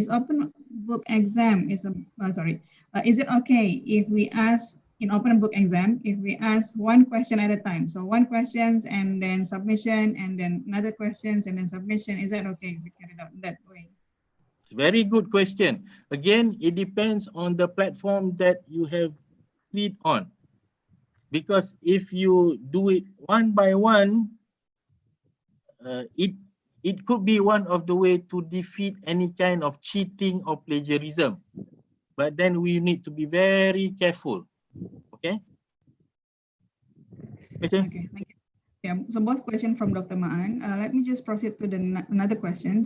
open book exam is it okay if we ask in open book exam if we ask one question at a time? So one questions and then submission and then another questions and then submission. Is that okay if we carry it out that way? Very good question. Again, it depends on the platform that you have clicked on. Because if you do it one by one, it could be one of the way to defeat any kind of cheating or plagiarism. But then we need to be very careful. Okay? Question? Okay, thank you. Yeah, so both questions from Dr. Ma'an. Let me just proceed to another question.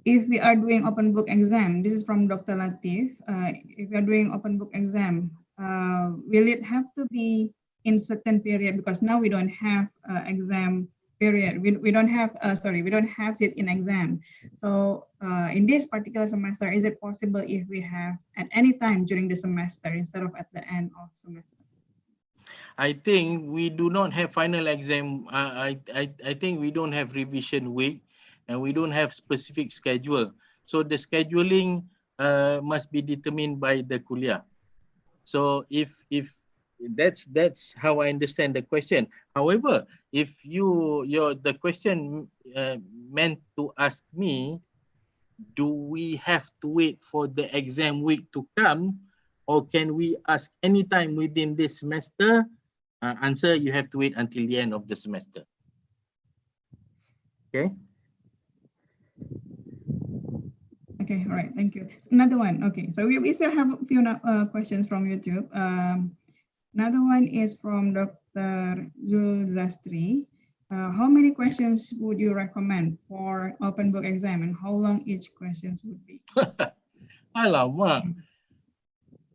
If we are doing open book exam, this is from Dr. Latif. If we are doing open book exam, will it have to be in certain period? Because now we don't have exam period. We don't have sit in exam. So in this particular semester, is it possible if we have at any time during the semester instead of at the end of semester? I think we do not have final exam. I think we don't have revision week and we don't have specific schedule. So the scheduling must be determined by the kuliah. So if that's how I understand the question. However, if the question meant to ask me, do we have to wait for the exam week to come, or can we ask anytime within this semester? Answer, you have to wait until the end of the semester. Okay. Okay, all right, thank you. Another one, okay, so we still have a few questions from YouTube. Another one is from Dr. Zul Zastri. How many questions would you recommend for open book exam and how long each questions would be? Alamak.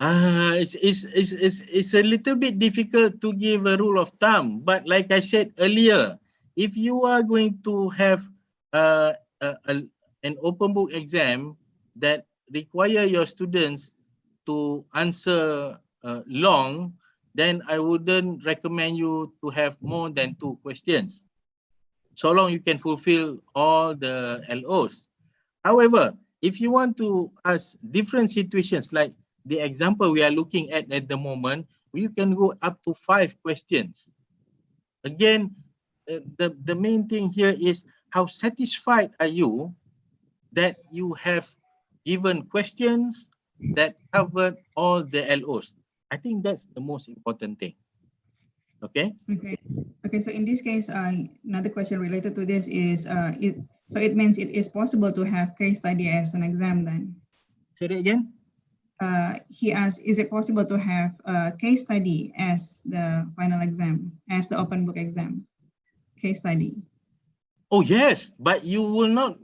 It's a little bit difficult to give a rule of thumb, but like I said earlier, if you are going to have an open book exam that require your students to answer long, then I wouldn't recommend you to have more than 2 questions, so long you can fulfill all the LOs. However, if you want to ask different situations like the example we are looking at the moment, you can go up to 5 questions. Again, the main thing here is how satisfied are you that you have given questions that covered all the LOs. I think that's the most important thing. Okay? Okay, so in this case, another question related to this is, so it means it is possible to have case study as an exam then? Say that again? He asked, is it possible to have a case study as the final exam, as the open book exam, case study? Oh yes, but you will not,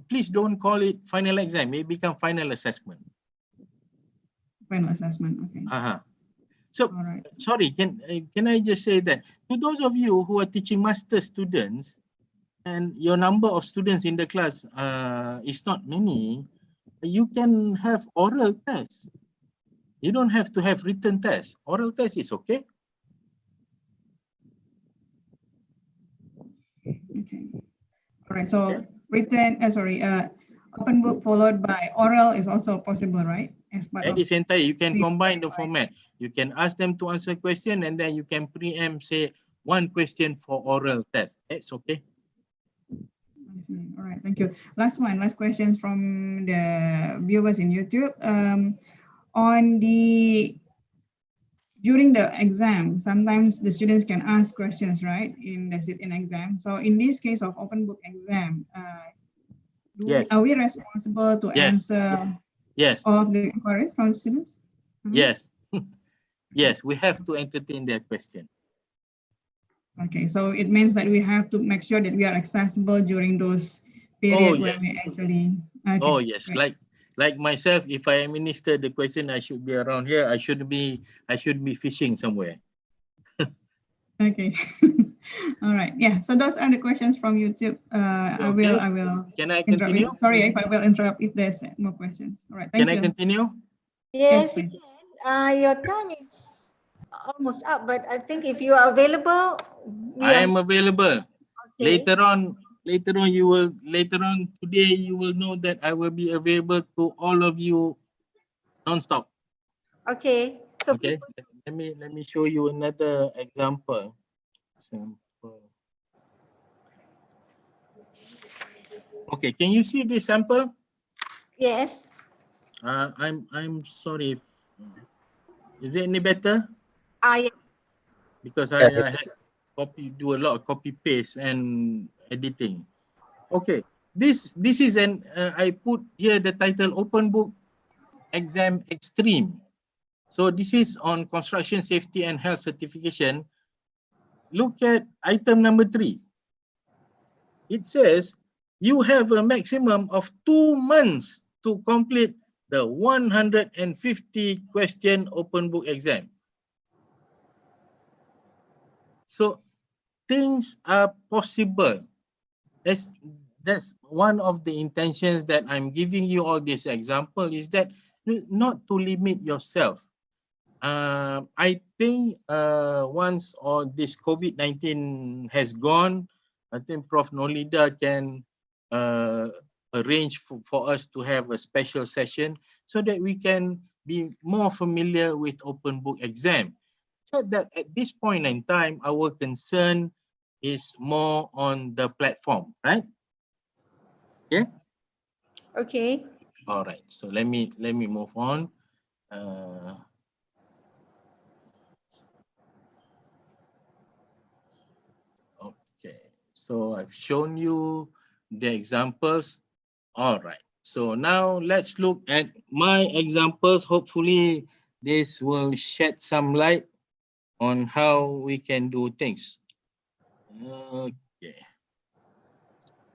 please don't call it final exam, it become final assessment. Final assessment, okay. So, sorry, can I just say that to those of you who are teaching master students and your number of students in the class is not many, you can have oral tests. You don't have to have written tests. Oral test is okay. Okay. All right, so written, open book followed by oral is also possible, right? As part That of is entire. You can combine the format. You can ask them to answer a question and then you can preempt, say, 1 question for oral test. That's okay. I see. All right, thank you. Last questions from the viewers in YouTube. During the exam, sometimes the students can ask questions, right, in the sit-in exam. So in this case of open book exam, are we responsible to answer all of the inquiries from students? Yes. Yes, we have to entertain their question. Okay, so it means that we have to make sure that we are accessible during those periods when we actually. Okay, yes, great. like myself, if I administer the question, I should be around here. I should be fishing somewhere. Okay. All right. Yeah. So those are the questions from YouTube. I will. Can I continue? Sorry if I will interrupt if there's more questions. All right. Thank you. Can I continue? Yes, you please. can. Your time is almost up, but I think if you are available, I am available. Okay. Later on today you will know that I will be available to all of you non-stop. Okay. So okay, let me show you another example. Okay, can you see this sample? Yes. I'm sorry. Is it any better? Yeah. Because I had do a lot of copy paste and editing. Okay, this is an I put here the title Open Book Exam Extreme. So this is on construction safety and health certification. Look at item number 3. It says you have a maximum of 2 months to complete the 150 question open book exam. So things are possible. That's one of the intentions that I'm giving you all this example, is that not to limit yourself. I think once all this COVID-19 has gone, I think Prof. Nolida can arrange for us to have a special session so that we can be more familiar with open book exam. So that at this point in time, our concern is more on the platform, right? Yeah. Okay. All right. So let me move on. Okay. So I've shown you the examples. All right. So now let's look at my examples. Hopefully this will shed some light on how we can do things. Okay.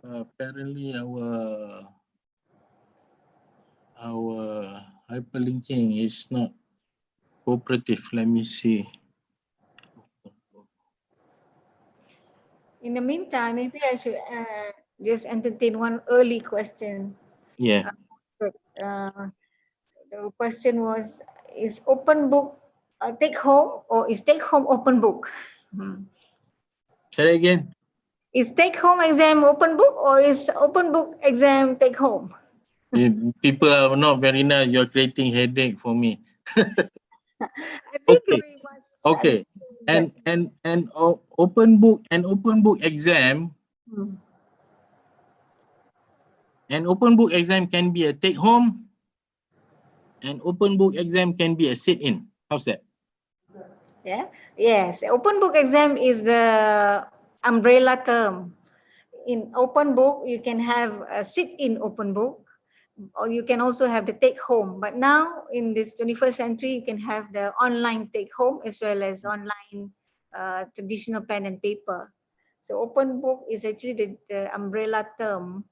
Apparently our hyperlinking is not cooperative. Let me see. In the meantime, maybe I should just entertain one early question. Yeah. The question was, is open book take home, or is take home open book? Say that again. Is take home exam open book, or is open book exam take home? People are not very nice. You're creating headache for me. I think we must understand that. And open book exam. An open book exam can be a take home. An open book exam can be a sit-in. How's that? Yeah. Yes. Open book exam is the umbrella term. In open book, you can have a sit-in open book, or you can also have the take home. But now in this 21st century, you can have the online take home as well as online traditional pen and paper. So open book is actually the umbrella term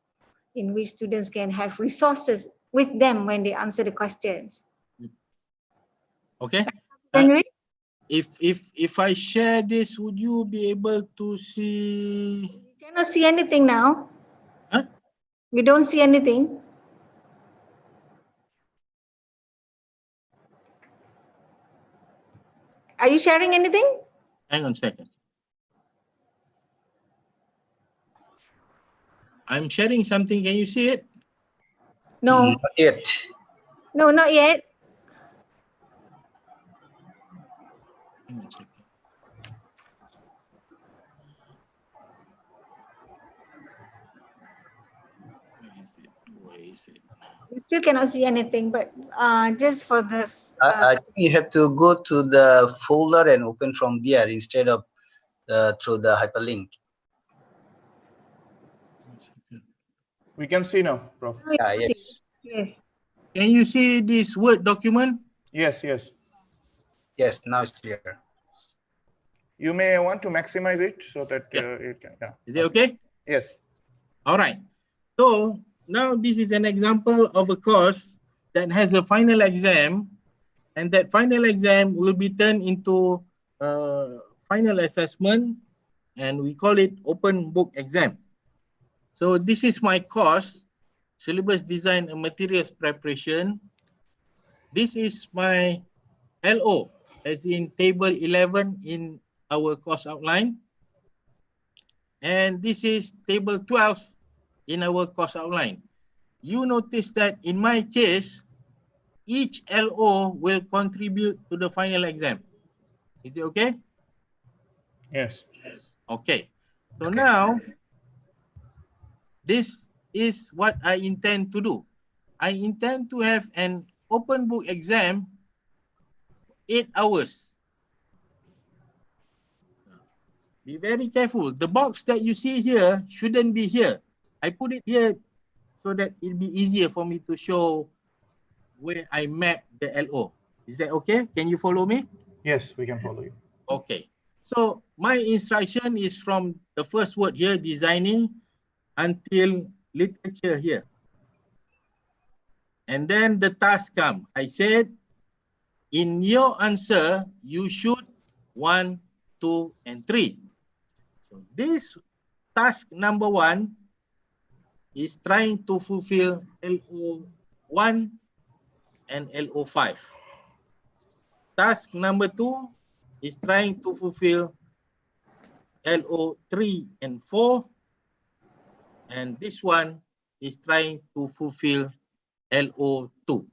in which students can have resources with them when they answer the questions. Okay. If I share this, would you be able to see? You cannot see anything now. Huh? We don't see anything. Are you sharing anything? Hang on a second. I'm sharing something. Can you see it? No. Not yet. No, not yet. Hang on a second. We still cannot see anything, but just for this. I think you have to go to the folder and open from there instead of through the hyperlink. We can see now, Prof. Yes. Yes. Can you see this Word document? Yes, yes. Yes, now it's clear. You may want to maximize it so that it can. Yeah. Is it okay? Yes. All right. So now this is an example of a course that has a final exam, and that final exam will be turned into a final assessment, and we call it open book exam. So this is my course, syllabus design and materials preparation. This is my LO, as in table 11 in our course outline. And this is table 12 in our course outline. You notice that in my case, each LO will contribute to the final exam. Is it okay? Yes. Okay. So now, this is what I intend to do. I intend to have an open book exam 8 hours. Be very careful. The box that you see here shouldn't be here. I put it here so that it'll be easier for me to show where I map the LO. Is that okay? Can you follow me? Yes, we can follow you. Okay. So my instruction is from the first word here, designing, until literature here. And then the task come. I said, in your answer, you should 1, 2, and 3. So this task number 1 is trying to fulfill LO1 and LO5. Task number 2 is trying to fulfill LO3 and 4. And this one is trying to fulfill LO2.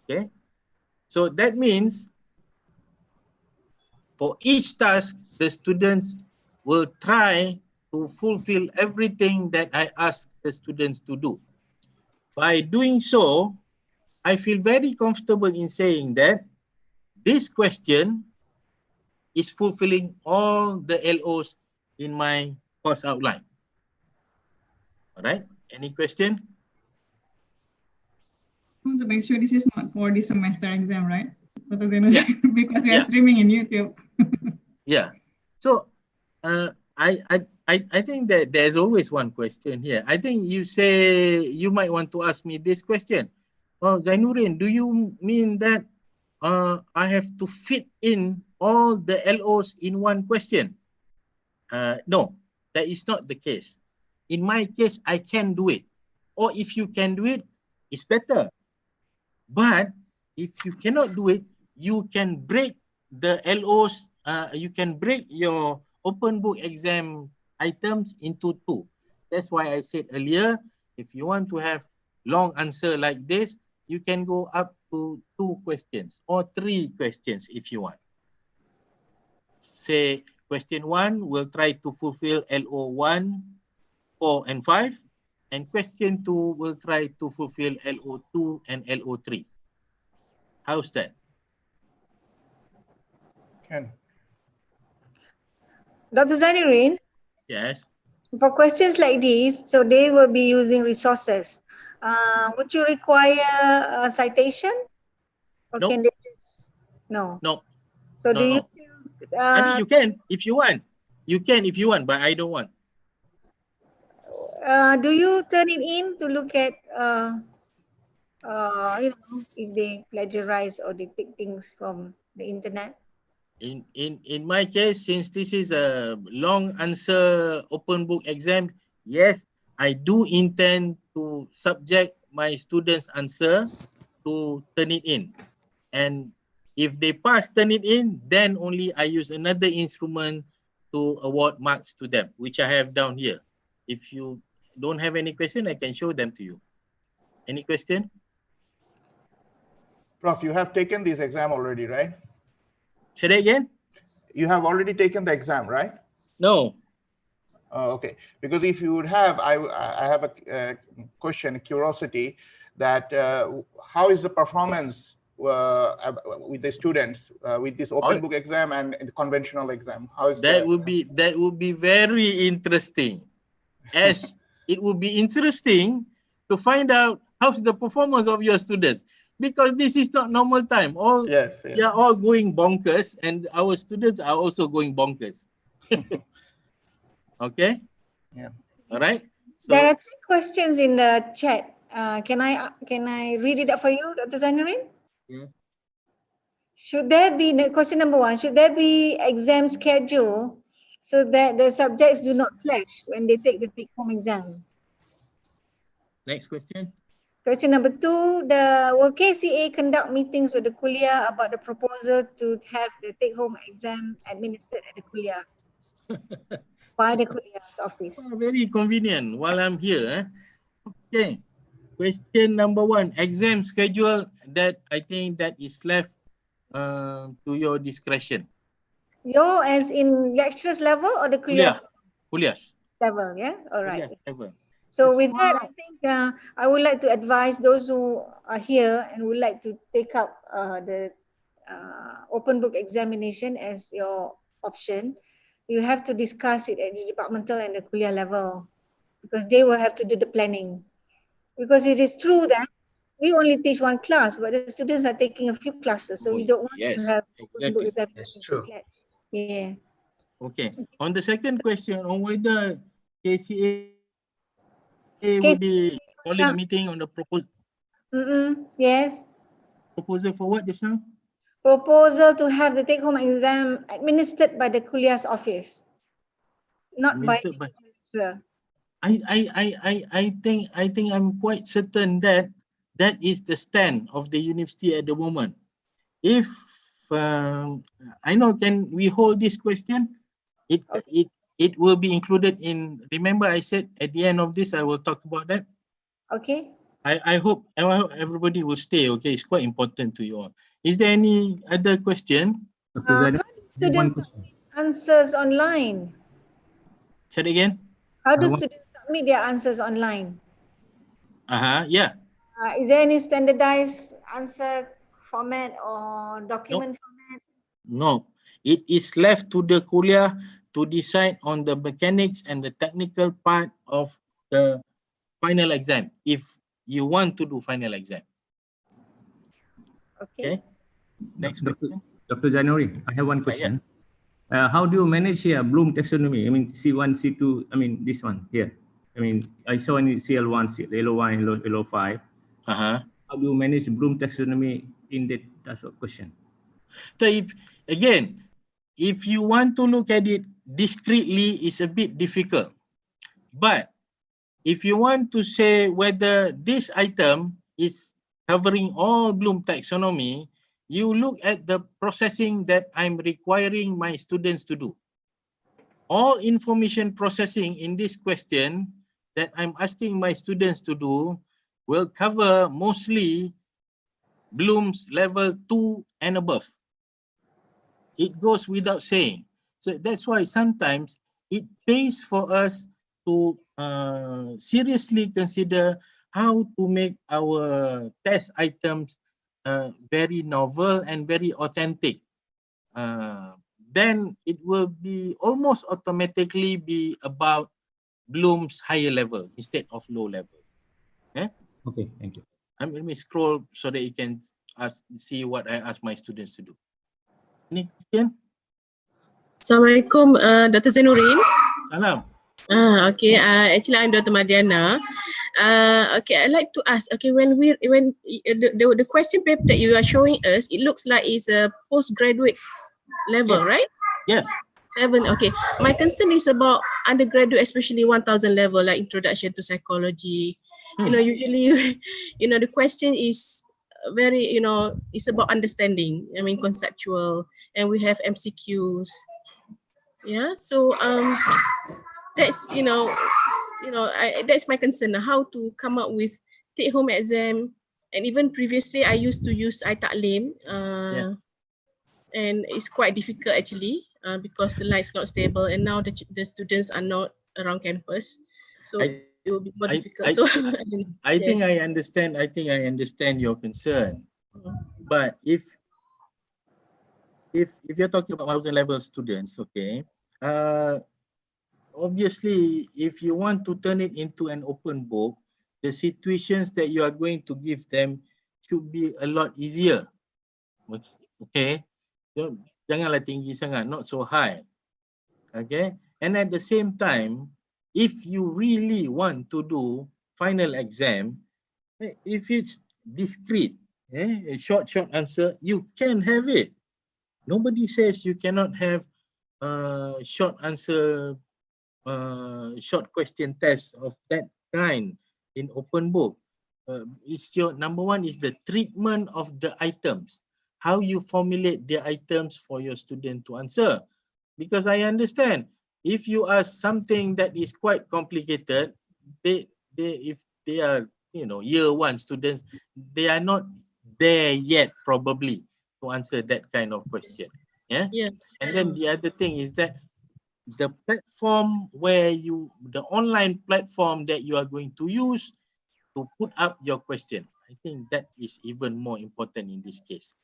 Okay. So that means for each task, the students will try to fulfill everything that I ask the students to do. By doing so, I feel very comfortable in saying that this question is fulfilling all the LOs in my course outline. All right, any question? I want to make sure this is not for this semester exam, right? Because because we are streaming in YouTube. Yeah. So I think that there's always one question here. I think you say you might want to ask me this question. Oh, Zainurin, do you mean that I have to fit in all the LOs in one question? No, that is not the case. In my case, I can do it. Or if you can do it, it's better. But if you cannot do it, you can break the LOs, you can break your open book exam items into 2. That's why I said earlier, if you want to have long answer like this, you can go up to 2 questions or 3 questions if you want. Say question 1 will try to fulfill LO1, 4, and 5. And question 2 will try to fulfill LO2 and LO3. How's that? Can. Dr. Zainurin, Yes. for questions like these, so they will be using resources. Would you require a citation? Or Nope. can they just, no? No. So no, do you no. still, I mean, you can if you want. You can if you want, but I don't want. do you turn it in to look at, if they plagiarize or they take things from the internet? In my case, since this is a long answer open book exam, yes, I do intend to subject my students' answer to turn it in. And if they pass turn it in, then only I use another instrument to award marks to them, which I have down here. If you don't have any question, I can show them to you. Any question? Prof, you have taken this exam already, right? Say that again? You have already taken the exam, right? No. Okay, because if you would have, I have a question, a curiosity, that how is the performance with the students with this open book exam and the conventional exam? How is that? Would be very interesting, as it would be interesting to find out how's the performance of your students, because this is not normal time. All they are all going bonkers, and our students are also going bonkers. Okay. Yeah. All right. So there are 3 questions in the chat. Can I read it up for you, Dr. Zainurin? Yeah. Should there be, question number 1, should there be exam schedule so that the subjects do not clash when they take the take-home exam? Next question. Question number 2, will KCA conduct meetings with the kuliah about the proposal to have the take-home exam administered at the kuliah by the kuliah's office? Very convenient while I'm here. Okay. Question number 1, exam schedule. That I think that is left to your discretion. Your as in lecturers level or the kuliah level? Yeah. All right. Level. So with that, I think I would like to advise those who are here and would like to take up the open book examination as your option. You have to discuss it at the departmental and the kuliah level, because they will have to do the planning. Because it is true that we only teach 1 class, but the students are taking a few classes, so we don't want to have open book examination to clash. Yeah. Okay. On the second question on whether KCA will be calling a meeting on the proposal. Yes. Proposal for what just now? Proposal to have the take-home exam administered by the kuliah's office, not by the lecturer. I think I'm quite certain that that is the stand of the university at the moment. If I know, can we hold this question? It will be included in. Remember, I said at the end of this I will talk about that. Okay. I hope everybody will stay. Okay, it's quite important to you all. Is there any other question? How do students submit answers online? Say it again. How do students submit their answers online? Yeah. Is there any standardized answer format or document format? No, it is left to the kuliah to decide on the mechanics and the technical part of the final exam, if you want to do final exam. Okay. Next question. Dr. Zainurin, I have one question. How do you manage here Bloom taxonomy? I mean, C1, C2, I mean, this one here. I mean, I saw in CL1, LO1, LO5. How do you manage Bloom taxonomy in that type of question? So if you want to look at it discretely, it's a bit difficult. But if you want to say whether this item is covering all Bloom taxonomy, you look at the processing that I'm requiring my students to do. All information processing in this question that I'm asking my students to do will cover mostly Bloom's level 2 and above. It goes without saying. So that's why sometimes it pays for us to seriously consider how to make our test items very novel and very authentic. Then it will be almost automatically be about Bloom's higher level instead of low level. Okay, thank you. Let me scroll so that you can see what I ask my students to do. Any question? Assalamualaikum, Dr. Zainurin. Salam. Okay. Actually, I'm Dr. Madiana. Okay, I'd like to ask. Okay, when the question paper that you are showing us, it looks like it's a postgraduate level, right? Yes. 7. Okay. My concern is about undergraduate, especially 1000 level, like introduction to psychology. You know, usually, you know, the question is very, you know, it's about understanding. I mean, conceptual, and we have MCQs. Yeah. So that's that's my concern. How to come up with take-home exam, and even previously I used to use iTaklim, and it's quite difficult actually because the line's not stable, and now the students are not around campus, so I- it will be more I- difficult. I- So I think yes. I understand. I think I understand your concern. Mhm. But if you're talking about 1,000 level students, okay, obviously, if you want to turn it into an open book, the situations that you are going to give them should be a lot easier. Okay, janganlah tinggi sangat, not so high. Okay, and at the same time, if you really want to do final exam, if it's discrete, a short answer, you can have it. Nobody says you cannot have short answer, short question test of that kind in open book. It's your number one is the treatment of the items, how you formulate the items for your student to answer. Because I understand if you ask something that is quite complicated, if they are year one students, they are not there yet probably to answer that kind of question. Yeah. Yeah. And then the other thing is that the platform the online platform that you are going to use to put up your question, I think that is even more important in this case.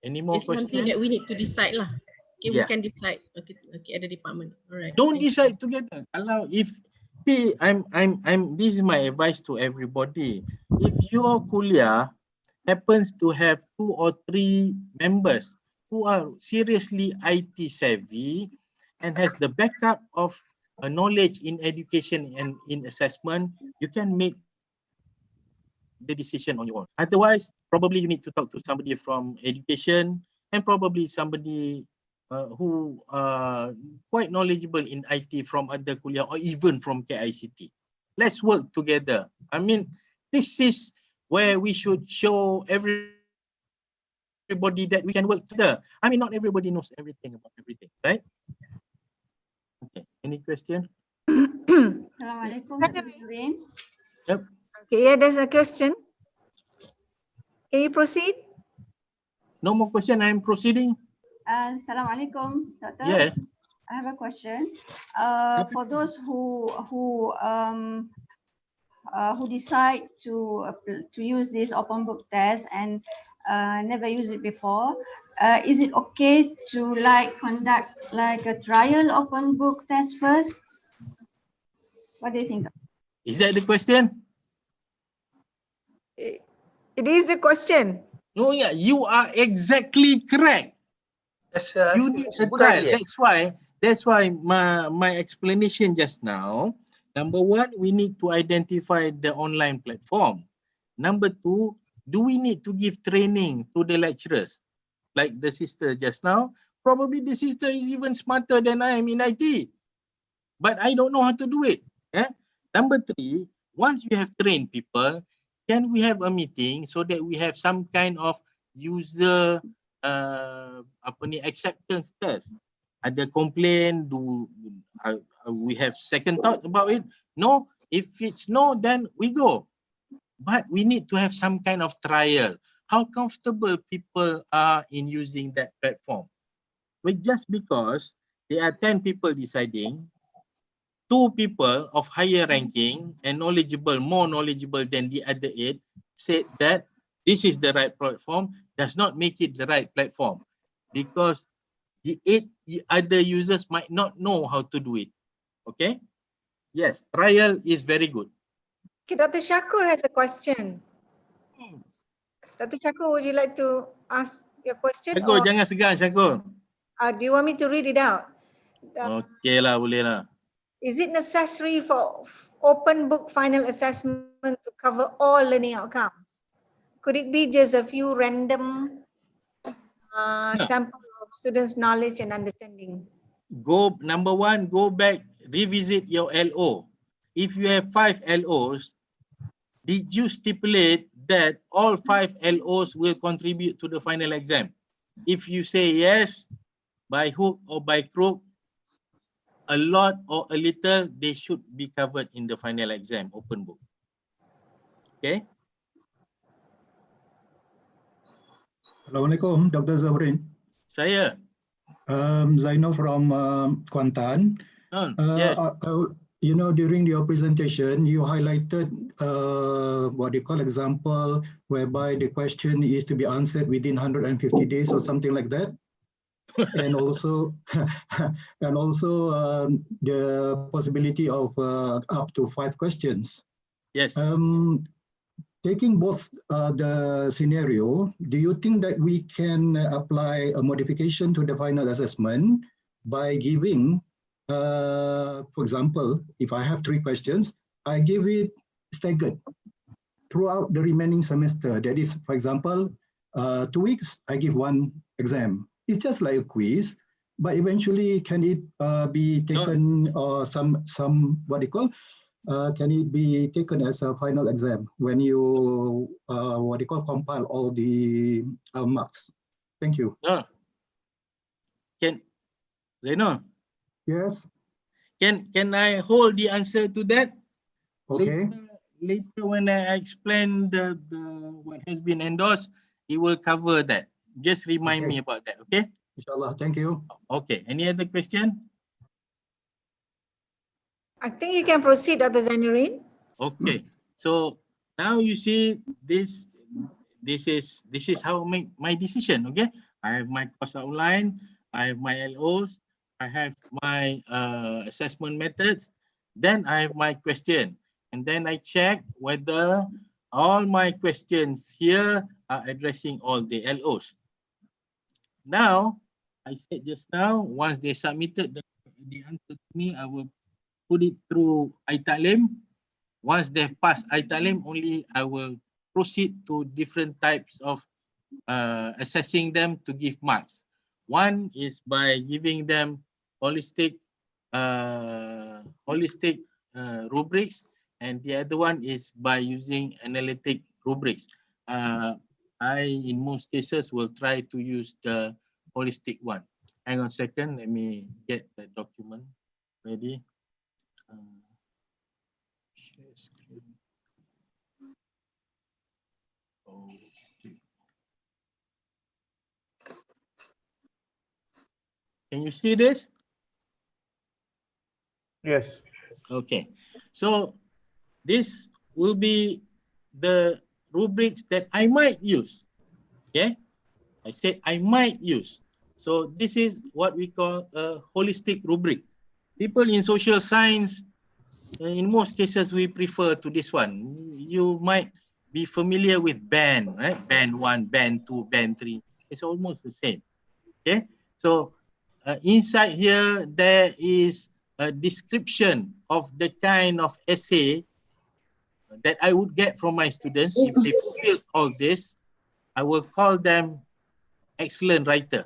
Any more It's something questions? that we need to decide lah. Okay, we Yeah. can decide. Okay, at the department. All right. Don't thank you. decide together. Allow this is my advice to everybody. If your kuliah happens to have 2 or 3 members who are seriously IT savvy and has the backup of a knowledge in education and in assessment, you can make the decision on your own. Otherwise, probably you need to talk to somebody from education and probably somebody who are quite knowledgeable in IT from other kuliah or even from KICT. Let's work together. I mean, this is where we should show everybody that we can work together. I mean, not everybody knows everything about everything, right? Okay, any question? Assalamualaikum. Yep. Okay, yeah, there's a question. Can you proceed? No more question, I am proceeding. Assalamualaikum, Doctor. Yes. I have a question. For those who decide to use this open book test and never use it before, is it okay to conduct a trial open book test first? What do you think? Is that the question? It is the question. No, yeah, you are exactly correct. You need a trial. That's why my explanation just now. Number one, we need to identify the online platform. Number two, do we need to give training to the lecturers? Like the sister just now, probably the sister is even smarter than I am in IT. But I don't know how to do it. Number three, once we have trained people, can we have a meeting so that we have some kind of user acceptance test? Ada complain, we have second thought about it? No, if it's no, then we go. But we need to have some kind of trial. How comfortable people are in using that platform. But just because there are 10 people deciding, 2 people of higher ranking and more knowledgeable than the other 8 said that this is the right platform, does not make it the right platform, because the 8 other users might not know how to do it. Okay? Yes, trial is very good. Okay, Dr. Shakur has a question. Dr. Shakur, would you like to ask your question? Shakur, or jangan segan, Shakur. do you want me to read it out? Okay lah, boleh lah. Is it necessary for open book final assessment to cover all learning outcomes? Could it be just a few random sample of students' knowledge and understanding? Number one, go back, revisit your LO. If you have 5 LOs, did you stipulate that all 5 LOs will contribute to the final exam? If you say yes, by hook or by crook, a lot or a little, they should be covered in the final exam, open book. Okay? Assalamualaikum, Dr. Zainurin. Saya. Zaino from Kuantan. Yes. You know, during your presentation, you highlighted what you call example, whereby the question is to be answered within 150 days or something like that. And also, the possibility of up to 5 questions. Yes. Taking both the scenario, do you think that we can apply a modification to the final assessment by giving, for example, if I have 3 questions, I give it staggered throughout the remaining semester. That is, for example, 2 weeks, I give 1 exam. It's just like a quiz, but eventually can it be taken or some what do you call? Can it be taken as a final exam when you what do you call compile all the marks? Thank you. Can Zainul? Yes. Can I hold the answer to that? Okay. Later when I explain the what has been endorsed, it will cover that. Just remind me about that, okay? Inshallah, thank you. Okay, any other question? I think you can proceed, Dr. Zainurin. Okay, so now you see this is how I make my decision, okay? I have my course outline, I have my LOs, I have my assessment methods, then I have my question. And then I check whether all my questions here are addressing all the LOs. Now, I said just now, once they submitted the answer to me, I will put it through iTalim. Once they've passed iTalim, only I will proceed to different types of assessing them to give marks. One is by giving them holistic rubrics, and the other one is by using analytic rubrics. In most cases, will try to use the holistic one. Hang on a second, let me get the document ready. Share screen. Can you see this? Yes. Okay. So this will be the rubrics that I might use. Okay. I said I might use. So this is what we call a holistic rubric. People in social science, in most cases, we prefer to this one. You might be familiar with band, right? Band 1, band 2, band 3. It's almost the same. Okay. So inside here, there is a description of the kind of essay that I would get from my students. If they fulfill all this, I will call them excellent writer.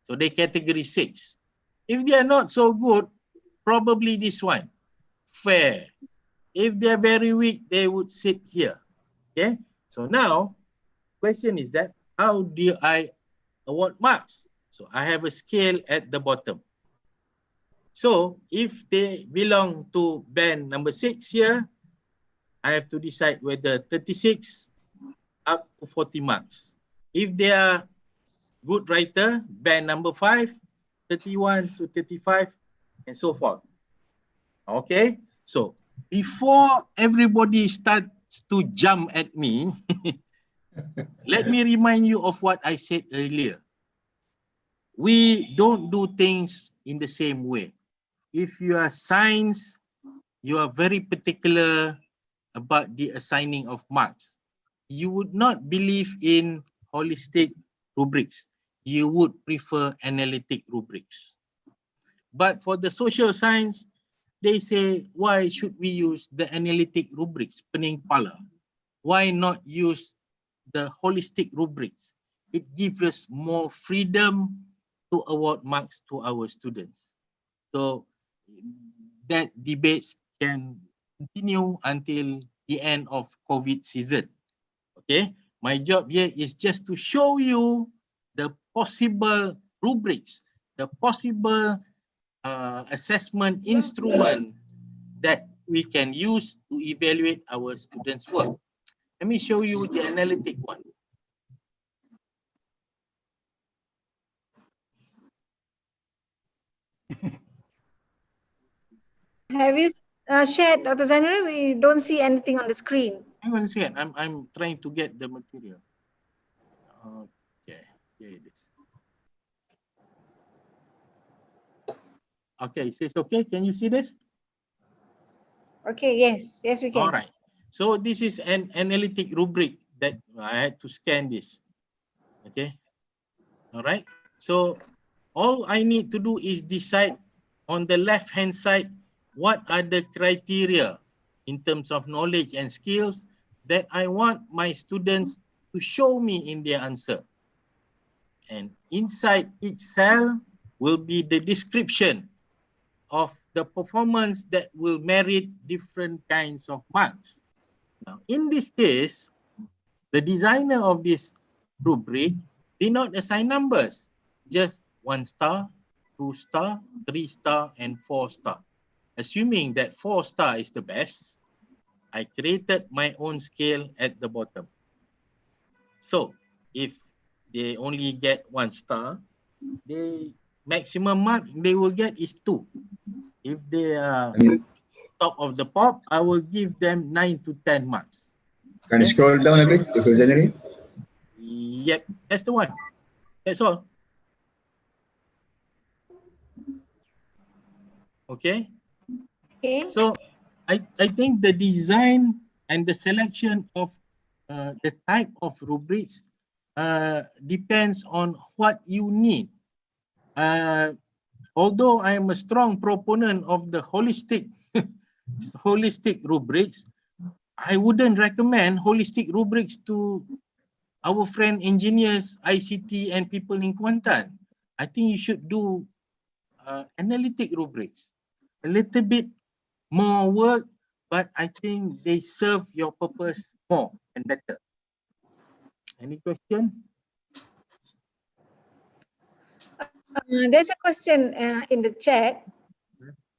So they category 6. If they are not so good, probably this one, fair. If they are very weak, they would sit here. Okay. So now, question is that how do I award marks? So I have a scale at the bottom. So if they belong to band number 6 here, I have to decide whether 36 up to 40 marks. If they are good writer, band number 5, 31 to 35, and so forth. Okay, so before everybody starts to jump at me, let me remind you of what I said earlier. We don't do things in the same way. If you are science, you are very particular about the assigning of marks. You would not believe in holistic rubrics. You would prefer analytic rubrics. But for the social science, they say, why should we use the analytic rubrics, pening pala? Why not use the holistic rubrics? It gives us more freedom to award marks to our students. So that debates can continue until the end of COVID season. Okay, my job here is just to show you the possible rubrics, the possible assessment instrument that we can use to evaluate our students' work. Let me show you the analytic one. Have you shared, Dr. Zainurin? We don't see anything on the screen. Hang on a second. I'm trying to get the material. Okay, here it is. Okay, it says okay. Can you see this? Okay, yes, yes, we can. All right. So this is an analytic rubric that I had to scan this. Okay. All right. So all I need to do is decide on the left-hand side what are the criteria in terms of knowledge and skills that I want my students to show me in their answer. And inside each cell will be the description of the performance that will merit different kinds of marks. Now, in this case, the designer of this rubric did not assign numbers, just 1 star, 2 star, 3 star, and 4 star. Assuming that 4 star is the best, I created my own scale at the bottom. So, if they only get 1 star, the maximum mark they will get is 2. If they are top of the pop, I will give them 9 to 10 marks. Can you scroll down a bit, Dr. Zainurin? Yep, that's the one. That's all. Okay. Okay. So I think the design and the selection of the type of rubrics depends on what you need. Although I am a strong proponent of the holistic rubrics, I wouldn't recommend holistic rubrics to our friend engineers, ICT, and people in Kuantan. I think you should do analytic rubrics. A little bit more work, but I think they serve your purpose more and better. Any question? There's a question in the chat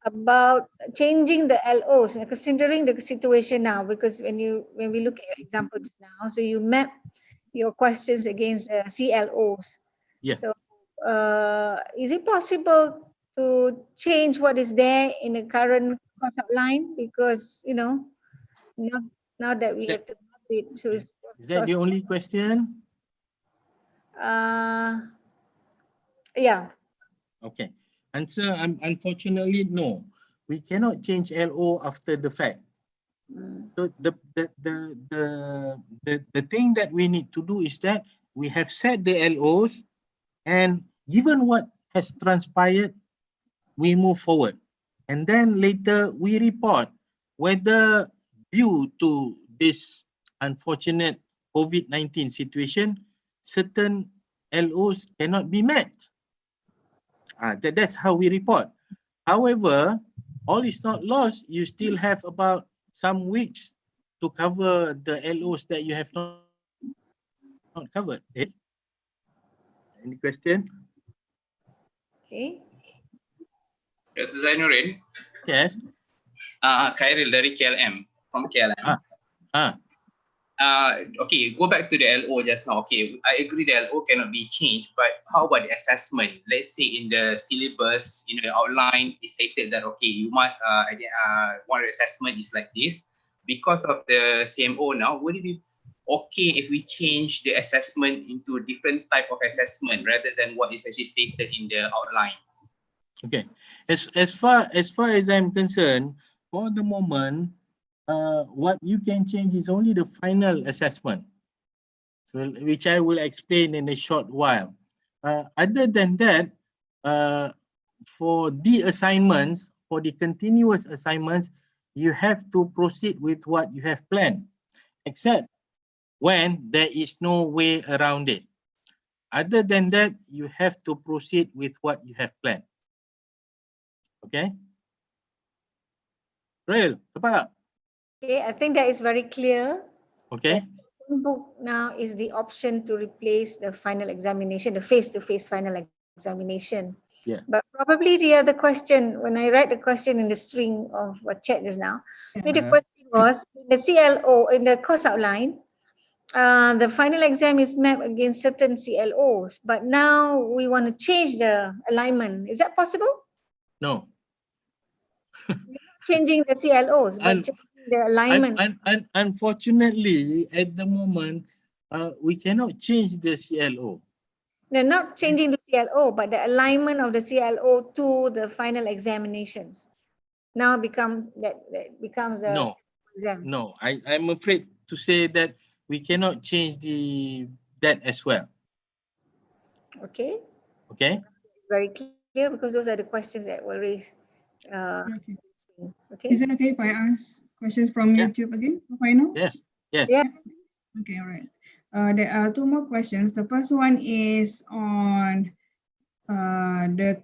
about changing the LOs, considering the situation now, because when we look at your example just now, so you map your questions against CLOs. Yeah. So is it possible to change what is there in the current course outline? Because, you know, now that we have to map it, so is that the only question? Yeah. Okay. Answer, unfortunately, no. We cannot change LO after the fact. So the thing that we need to do is that we have set the LOs, and given what has transpired, we move forward. And then later we report whether due to this unfortunate COVID-19 situation, certain LOs cannot be met. That's how we report. However, all is not lost. You still have about some weeks to cover the LOs that you have not covered. Any question? Okay. Dr. Zainurin. Yes. Khairil dari KLM, from KLM. Okay, go back to the LO just now. Okay, I agree the LO cannot be changed, but how about the assessment? Let's say in the syllabus, in the outline, it stated that, okay, you must, one assessment is like this. Because of the CMO now, would it be okay if we change the assessment into a different type of assessment rather than what is actually stated in the outline? Okay, as far as I'm concerned, for the moment, what you can change is only the final assessment, so which I will explain in a short while. Other than that, for the assignments, for the continuous assignments, you have to proceed with what you have planned, except when there is no way around it. Other than that, you have to proceed with what you have planned. Okay? Real, tepat tak? Okay, I think that is very clear. Okay. The book now is the option to replace the final examination, the face-to-face final examination. Yeah. But probably the other question, when I read the question in the string of what chat just now, the question was, in the CLO, in the course outline, the final exam is mapped against certain CLOs, but now we want to change the alignment. Is that possible? No. changing the CLOs, but changing the alignment. Unfortunately, at the moment, we cannot change the CLO. No, not changing the CLO, but the alignment of the CLO to the final examinations. Now becomes that becomes the exam. No, I'm afraid to say that we cannot change that as well. Okay. Okay. It's very clear because those are the questions that were raised. Okay. Okay. Is it okay if I ask questions from YouTube again for final? Yes. Yes. Yeah. Okay. All right. There are two more questions. The first one is on the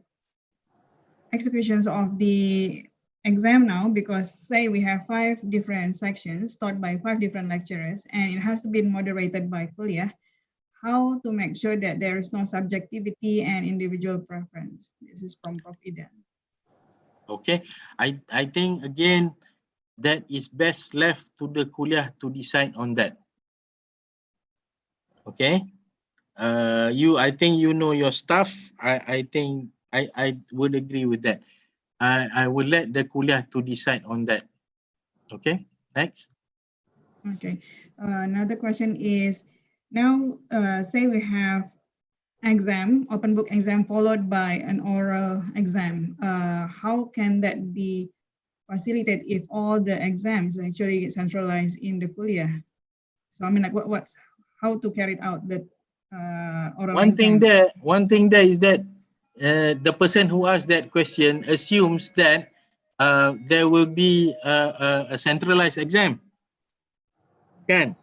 executions of the exam now, because say we have 5 different sections taught by 5 different lecturers and it has to be moderated by kuliah. How to make sure that there is no subjectivity and individual preference? This is from Prof. Ida. Okay, I think again that is best left to the kuliah to decide on that. Okay, I think you know your stuff. I think I would agree with that. I will let the kuliah to decide on that. Okay, next. Okay, another question is, now say we have exam, open book exam followed by an oral exam. How can that be facilitated if all the exams actually get centralized in the kuliah? So I mean, like how to carry out the oral exam? One thing there is that the person who asked that question assumes that there will be a centralized exam. Can.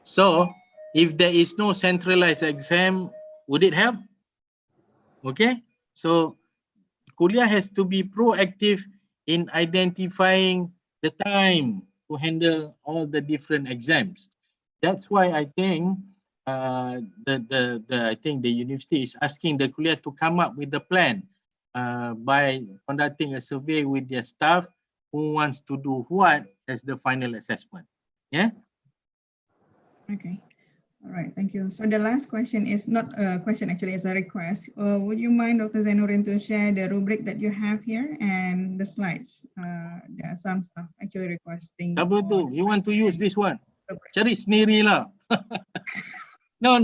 So if there is no centralized exam, would it help? Okay, so kuliah has to be proactive in identifying the time to handle all the different exams. That's why I think I think the university is asking the kuliah to come up with a plan by conducting a survey with their staff who wants to do what as the final assessment. Yeah. Okay. All right, thank you. So the last question is not a question, actually, it's a request. Would you mind, Dr. Zainurin, to share the rubric that you have here and the slides? There are some stuff actually requesting. Apa tu? You want to use this one? Cari sendiri lah. No.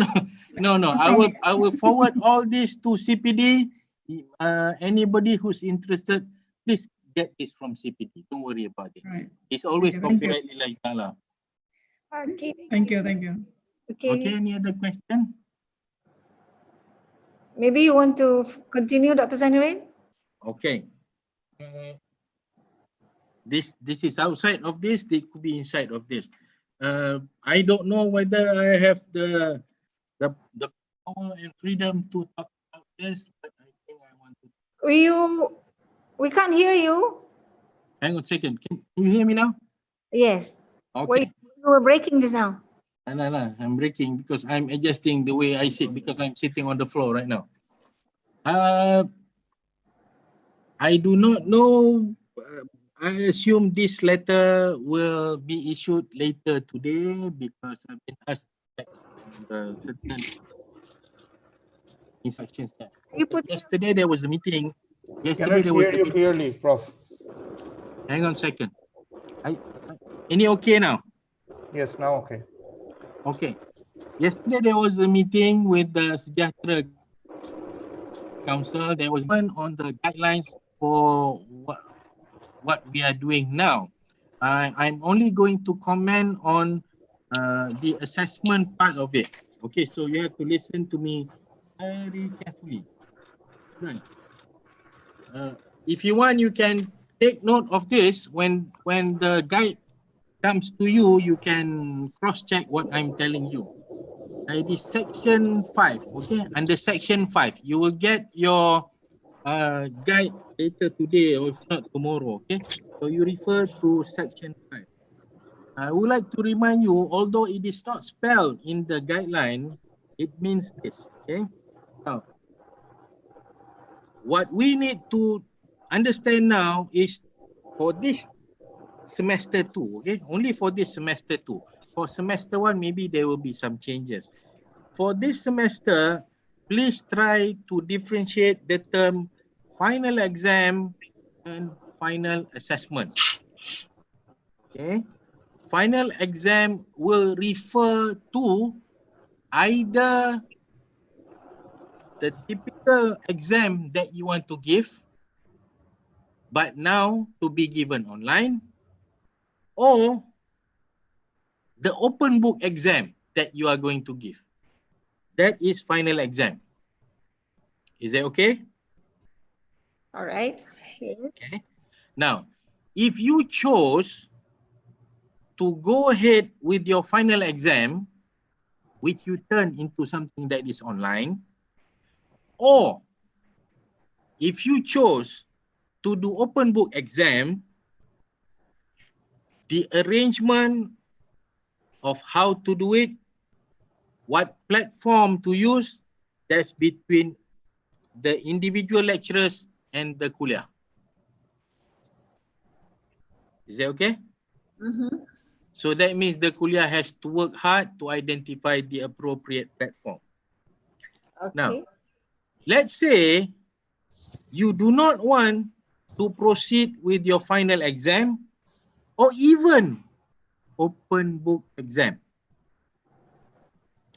I will forward all this to CPD. Anybody who's interested, please get this from CPD. Don't worry about it. Right. It's always Okay, copyright lillahi ta'ala. Okay. Thank you. Okay, any other question? Maybe you want to continue, Dr. Zainurin? Okay. This is outside of this. They could be inside of this. I don't know whether I have the power and freedom to talk about this, but I think I want to. We can't hear you. Hang on a second. Can you hear me now? Yes. Okay. You were breaking this now. No, I'm breaking because I'm adjusting the way I sit because I'm sitting on the floor right now. I do not know. I assume this letter will be issued later today because I've been asked certain instructions. Yesterday there was a meeting. Cannot hear you clearly, Prof. Hang on a second. Any okay now? Yes, now okay. Okay. Yesterday there was a meeting with the Sejahtera Council. There was one on the guidelines for what we are doing now. I'm only going to comment on the assessment part of it. Okay, so you have to listen to me very carefully. Right. If you want, you can take note of this. When the guide comes to you, you can cross-check what I'm telling you. It is section 5. Okay, under section 5, you will get your guide later today or if not tomorrow. Okay, so you refer to section 5. I would like to remind you, although it is not spelled in the guideline, it means this. Okay, now what we need to understand now is for this semester 2. Okay, only for this semester 2. For semester 1, maybe there will be some changes. For this semester, please try to differentiate the term final exam and final assessment. Okay. Final exam will refer to either the typical exam that you want to give, but now to be given online, or the open book exam that you are going to give. That is final exam. Is that okay? All right. Yes. Okay. Now, if you chose to go ahead with your final exam, which you turn into something that is online, or if you chose to do open book exam, the arrangement of how to do it, what platform to use, that's between the individual lecturers and the kuliah. Is that okay? Mm-hmm. So that means the kuliah has to work hard to identify the appropriate platform. Okay. Now, let's say you do not want to proceed with your final exam or even open book exam.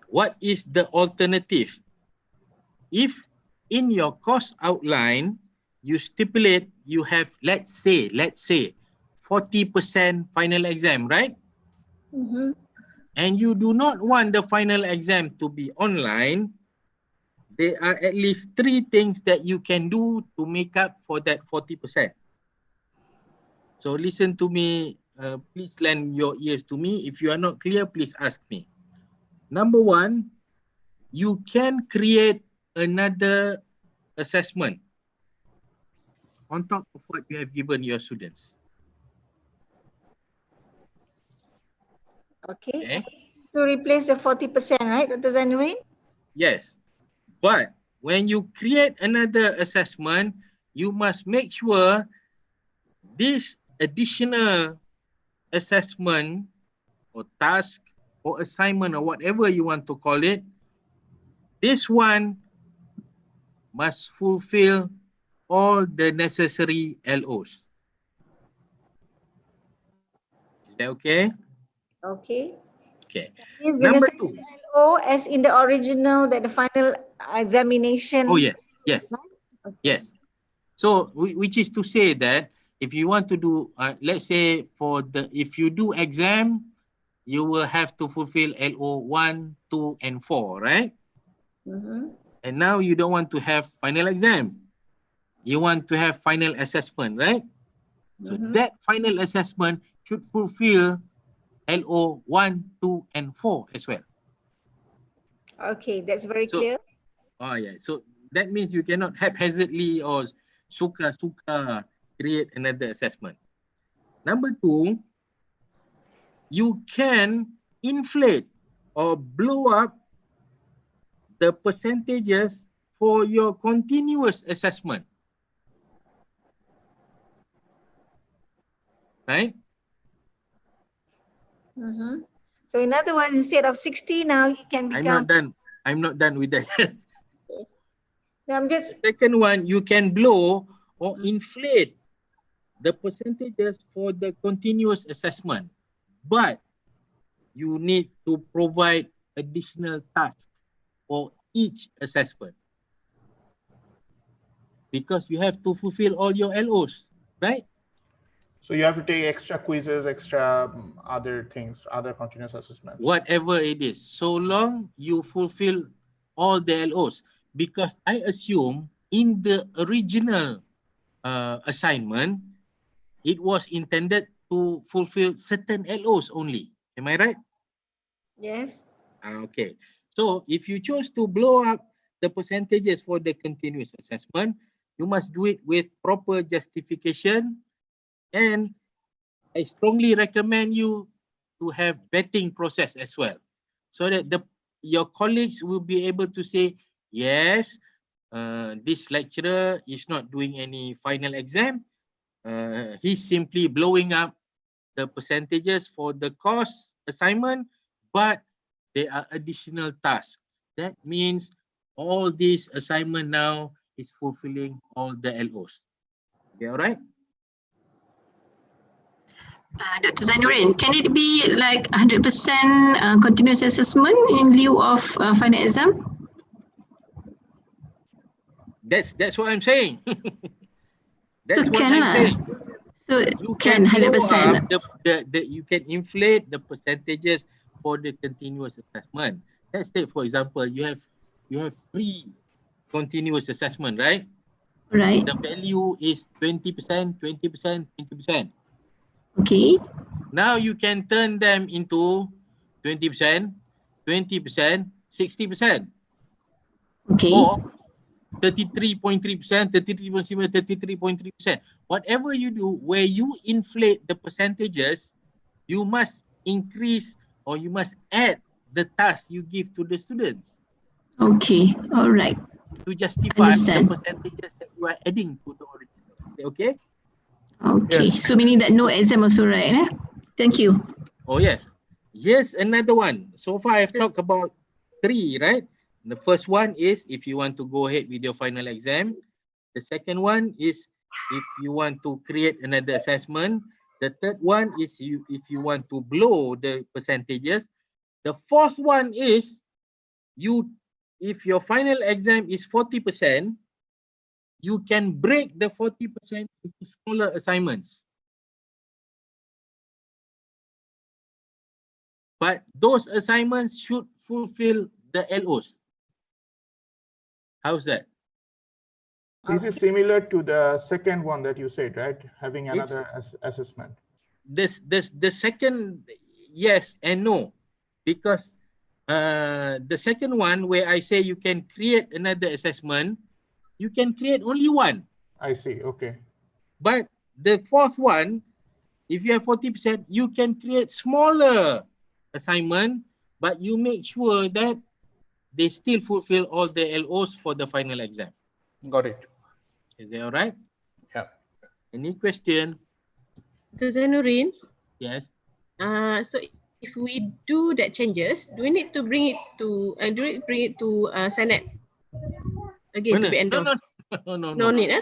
What is the alternative? If in your course outline, you stipulate you have, let's say, 40% final exam, right? Mm-hmm. And you do not want the final exam to be online, there are at least 3 things that you can do to make up for that 40%. So listen to me, please lend your ears to me. If you are not clear, please ask me. Number 1, you can create another assessment on top of what you have given your students. Okay. To replace the 40%, right, Dr. Zainurin? Yes. But when you create another assessment, you must make sure this additional assessment or task or assignment or whatever you want to call it, this one must fulfill all the necessary LOs. Is that okay? Okay. Okay. Is the Number necessary 2. LO as in the original that the final examination? Oh yes, yes, Okay. yes. So which is to say that if you want to do, let's say if you do exam, you will have to fulfill LO 1, 2, and 4, right? Mm-hmm. And now you don't want to have final exam. You want to have final assessment, right? So that final assessment should fulfill LO 1, 2, and 4 as well. Okay, that's very clear. Oh yeah, so that means you cannot haphazardly or suka-suka create another assessment. Number 2, you can inflate or blow up the percentages for your continuous assessment. Right? Mm-hmm. So in other words, instead of 60 now, you can become... I'm not done with that. I'm just... The second one, you can blow or inflate the percentages for the continuous assessment, but you need to provide additional tasks for each assessment because you have to fulfill all your LOs, right? So you have to take extra quizzes, extra other things, other continuous assessments. Whatever it is, so long you fulfill all the LOs. Because I assume in the original assignment, it was intended to fulfill certain LOs only. Am I right? Yes. Okay. So if you chose to blow up the percentages for the continuous assessment, you must do it with proper justification, and I strongly recommend you to have vetting process as well, so that your colleagues will be able to say, yes, this lecturer is not doing any final exam. He's simply blowing up the percentages for the course assignment, but there are additional tasks. That means all this assignment now is fulfilling all the LOs. Okay, all right? Dr. Zainurin, can it be like 100% continuous assessment in lieu of final exam? That's what I'm saying. That's So what can I'm saying. So You can can blow 100%. up you can inflate the percentages for the continuous assessment. Let's take, for example, you have 3 continuous assessment, right? Right. The value is 20%, 20%, 20%. Okay. Now you can turn them into 20%, 20%, 60%. Okay. Or 33.3%, 33.7%, 33.3%. Whatever you do, where you inflate the percentages, you must increase or you must add the task you give to the students. Okay. All right. To justify Understand. the percentages that you are adding to the original. Okay? Okay. Yes. So meaning that no exam also, right? Eh? Thank you. Oh, yes. Here's another one. So far, I've talked about 3, right? The first one is if you want to go ahead with your final exam. The second one is if you want to create another assessment. The third one is if you want to blow the percentages. The fourth one is if your final exam is 40%, you can break the 40% into smaller assignments. But those assignments should fulfill the LOs. How's that? This is similar to the second one that you said, right? Having another assessment. The second, yes and no, because the second one where I say you can create another assessment, you can create only one. I see. Okay. But the fourth one, if you have 40%, you can create smaller assignment, but you make sure that they still fulfill all the LOs for the final exam. Got it. Is that all right? Yeah. Any question? Dr. Zainurin? Yes. So if we do that changes, do we need to bring it to Senate again to be endorsed? No need, eh?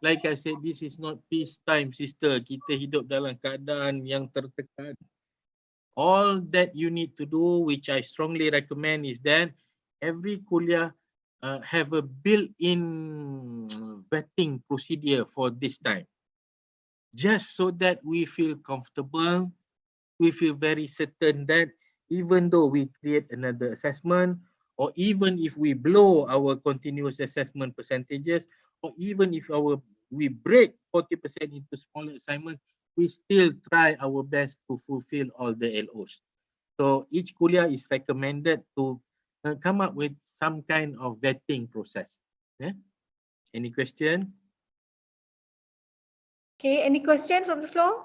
Like I said, this is not peacetime, sister. Kita hidup dalam keadaan yang tertekan. All that you need to do, which I strongly recommend, is that every kuliah have a built-in vetting procedure for this time. Just so that we feel comfortable, we feel very certain that even though we create another assessment, or even if we blow our continuous assessment percentages, or even if we break 40% into smaller assignments, we still try our best to fulfill all the LOs. So each kuliah is recommended to come up with some kind of vetting process. Yeah? Any question? Okay, any question from the floor?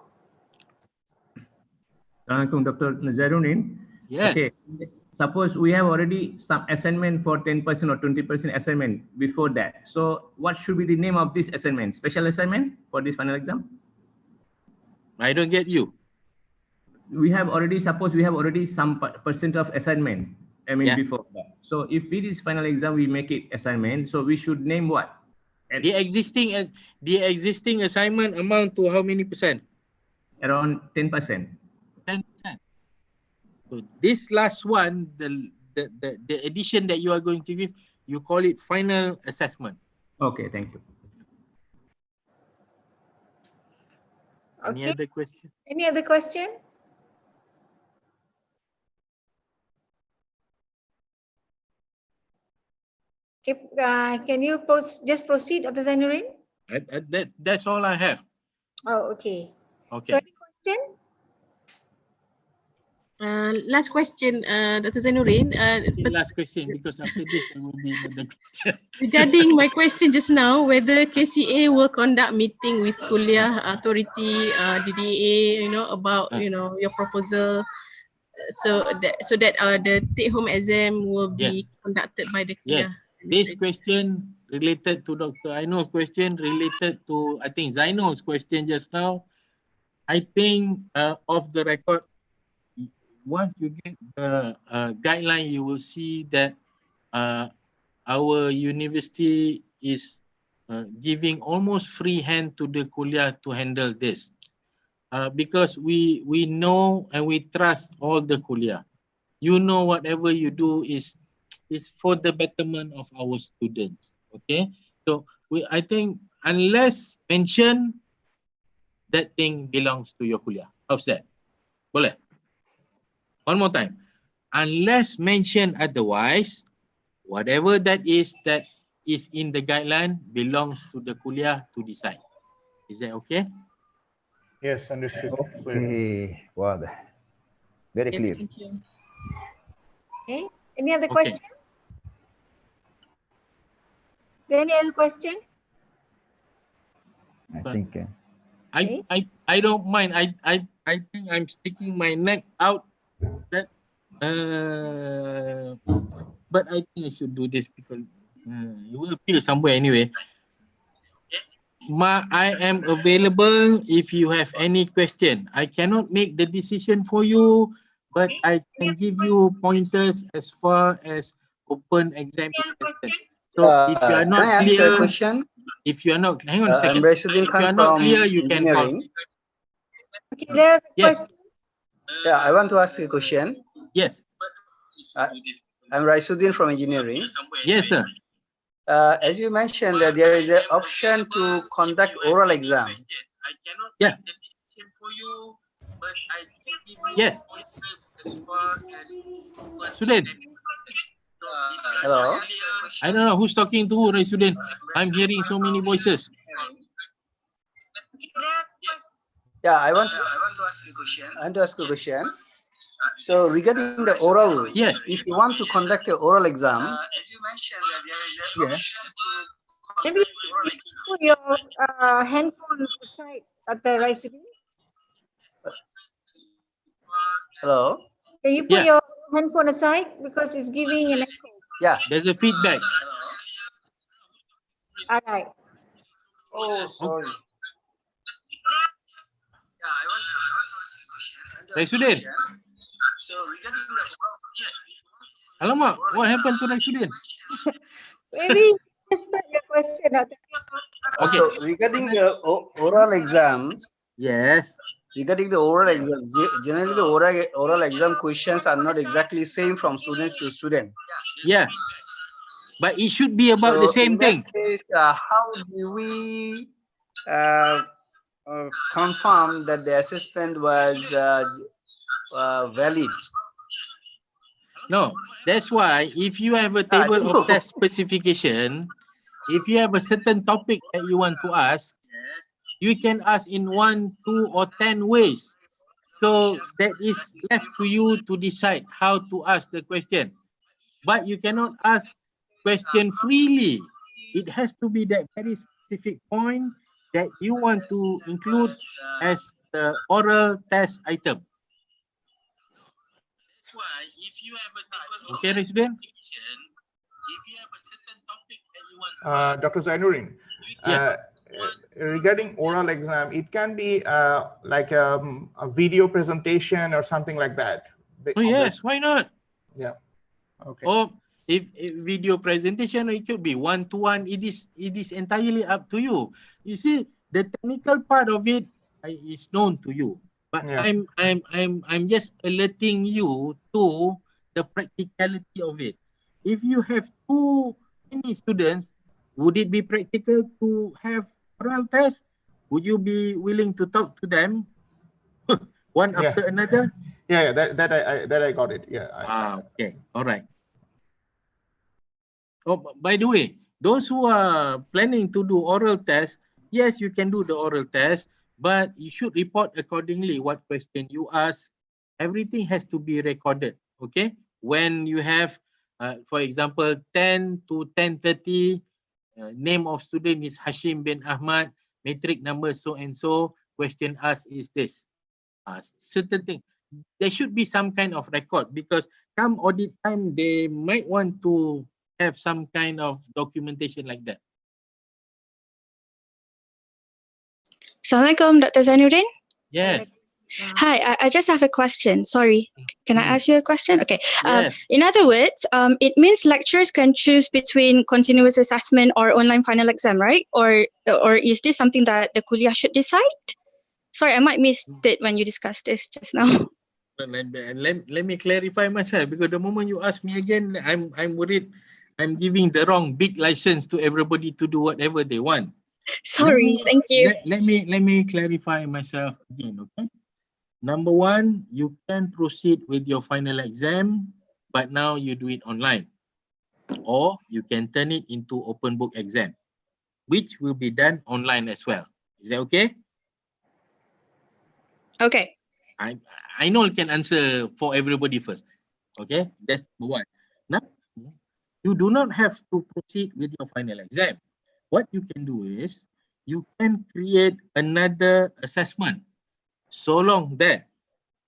Assalamualaikum, Dr. Zainurin. Yes. Okay. Suppose we have already some assignment for 10% or 20% assignment before that. So what should be the name of this assignment? Special assignment for this final exam? I don't get you. Suppose we have already some percent of assignment. I mean, before that. So if it is final exam, we make it assignment. So we should name what? The existing assignment amount to how many percent? Around 10%. 10%. So this last one, the addition that you are going to give, you call it final assessment. Okay, thank you. Any other question? Any other question? Okay, can you just proceed, Dr. Zainurin? That's all I have. Oh, okay. Okay. So any question? Last question, Dr. Zainurin. Last question, because after this there will be another question. Regarding my question just now, whether KCA will conduct meeting with Kuliah Authority, DDA, about your proposal, so that the take-home exam will be conducted by the Kuliah. Yes. This question related to Dr. Ainul's question, related to, I think, Zainul's question just now. I think off the record, once you get the guideline, you will see that our university is giving almost free hand to the kuliah to handle this. because we know and we trust all the kuliah. You know, whatever you do is for the betterment of our students. Okay, so I think unless mention, that thing belongs to your kuliah. How's that? Boleh? One more time. Unless mentioned otherwise, whatever that is in the guideline belongs to the kuliah to decide. Is that okay? Yes, understood. Okay. Wow, very clear. Thank you. Okay. Any other question? Is there any other question? I think. I don't mind. I think I'm sticking my neck out. That but I think I should do this because you will appear somewhere anyway. I am available if you have any question. I cannot make the decision for you, but I can give you pointers as far as open exam is concerned. So if you are not can I ask clear, a question? If you are not, hang on a second. I'm Raisuddin If Khan you are not from clear, you can call. engineering. Okay, there's a Yes. question. Yeah, I want to ask a question. Yes. I'm Raisuddin from engineering. Yes, sir. As you mentioned, that there is an option to conduct oral exam. Yeah. Yes. Raisuddin. Hello. I don't know who's talking to who, Raisuddin. I'm hearing so many voices. Yeah, I want to ask a question. So regarding the oral, yes, if you want to conduct an oral exam, as you mentioned, there is an option Maybe you can put your handphone aside at the Raisuddin. Hello. Can you put your handphone aside because it's giving an echo? Yeah. There's a feedback. All right. Oh, sorry. Raisuddin. Alamak, what happened to Raisuddin? Maybe just start your question. Okay. So regarding the oral exam, yes. Regarding the oral exam, generally the oral exam questions are not exactly same from students to student. Yeah, but it should be about the same thing. In that case, how do we confirm that the assessment was valid? No, that's why if you have a table of test specification, if you have a certain topic that you want to ask, you can ask in 1, 2, or 10 ways. So that is left to you to decide how to ask the question. But you cannot ask question freely. It has to be that very specific point that you want to include as the oral test item. Okay, Raisuddin? Dr. Zainurin, regarding oral exam, it can be like a video presentation or something like that. Oh yes, why not? Yeah. Okay. Or if video presentation, it could be one-to-one. It is entirely up to you. You see, the technical part of it is known to you, but I'm just alerting you to the practicality of it. If you have too many students, would it be practical to have oral test? Would you be willing to talk to them one after another? Yeah, that I got it. Yeah. Okay. All right. Oh, by the way, those who are planning to do oral test, yes, you can do the oral test, but you should report accordingly what question you ask. Everything has to be recorded. Okay. When you have, for example, 10 to 10:30, name of student is Hashim bin Ahmad, matric number so and so, question asked is this. Certain thing. There should be some kind of record because come audit time, they might want to have some kind of documentation like that. Assalamualaikum, Dr. Zainurin. Yes. Hi, I just have a question. Sorry. Can I ask you a question? Okay. Yes. In other words, it means lecturers can choose between continuous assessment or online final exam, right? Or is this something that the kuliah should decide? Sorry, I might missed it when you discussed this just now. Let me clarify myself, because the moment you ask me again, I'm worried I'm giving the wrong big license to everybody to do whatever they want. Sorry, thank you. Let me clarify myself again, okay? Number one, you can proceed with your final exam, but now you do it online. Or you can turn it into open book exam, which will be done online as well. Is that okay? Okay. I know I can answer for everybody first. Okay, that's number one. Now, you do not have to proceed with your final exam. What you can do is, you can create another assessment, so long that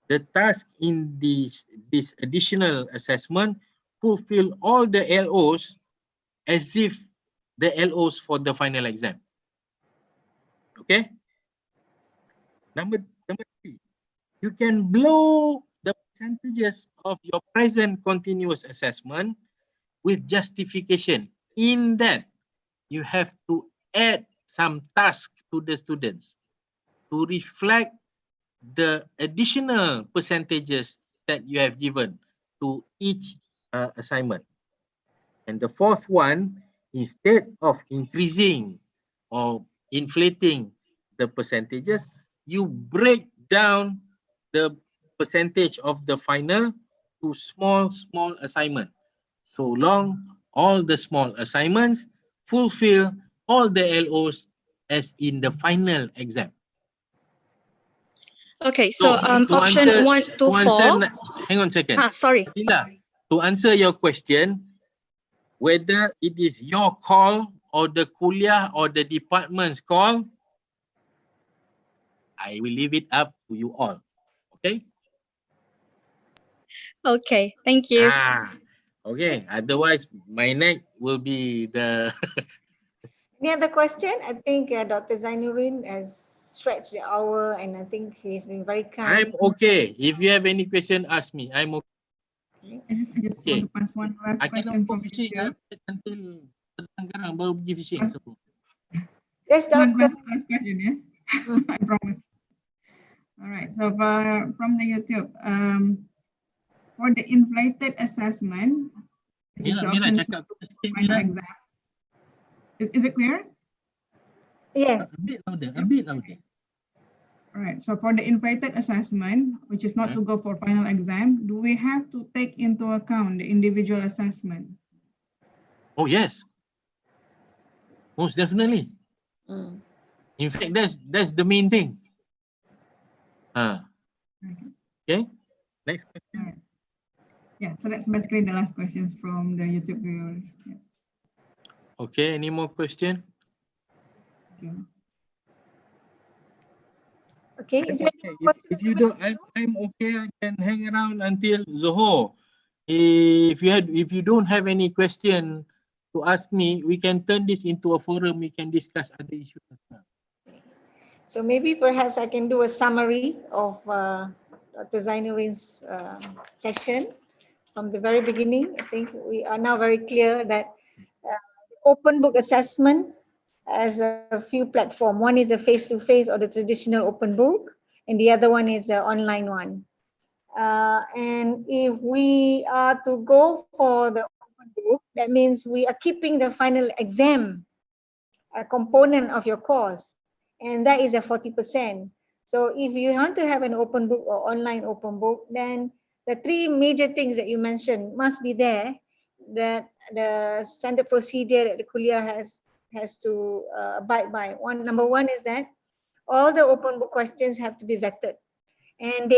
the task in this additional assessment fulfill all the LOs as if the LOs for the final exam. Okay? Number three, you can blow the percentages of your present continuous assessment with justification, in that you have to add some task to the students to reflect the additional percentages that you have given to each assignment. And the fourth one, instead of increasing or inflating the percentages, you break down the percentage of the final to small assignment. So long all the small assignments fulfill all the LOs as in the final exam. Okay, so option answer, 1 to 4. Hang on a second. Sorry. Lila, to answer your question, whether it is your call or the kuliah or the department's call, I will leave it up to you all. Okay? Okay, thank you. Okay. Otherwise, my neck will be the... Any other question? I think Dr. Zainurin has stretched the hour, and I think he's been very kind. I'm okay. If you have any question, ask me. I'm okay. I just want to pass one last question from fishing until sekarang baru pergi fishing. Yes, one Dr. last question, yeah? I promise. All right, so from the YouTube, for the inflated assessment, which is the option final exam, is it clear? Yes. A bit louder. All right, so for the inflated assessment, which is not to go for final exam, do we have to take into account the individual assessment? Oh, yes. Most definitely. In fact, that's the main thing. Okay, next question. Yeah, so that's basically the last questions from the YouTube viewers. Yeah. Okay, any more question? Okay, is if you don't, I'm okay. I can hang around until Zohor. If you don't have any question to ask me, we can turn this into a forum. We can discuss other issues as well. So maybe perhaps I can do a summary of Dr. Zainurin's session from the very beginning. I think we are now very clear that open book assessment has a few platforms. One is the face-to-face or the traditional open book, and the other one is the online one. And if we are to go for the open book, that means we are keeping the final exam a component of your course, and that is a 40%. So if you want to have an open book or online open book, then the three major things that you mentioned must be there, that the standard procedure that the kuliah has to abide by. Number one is that all the open book questions have to be vetted, and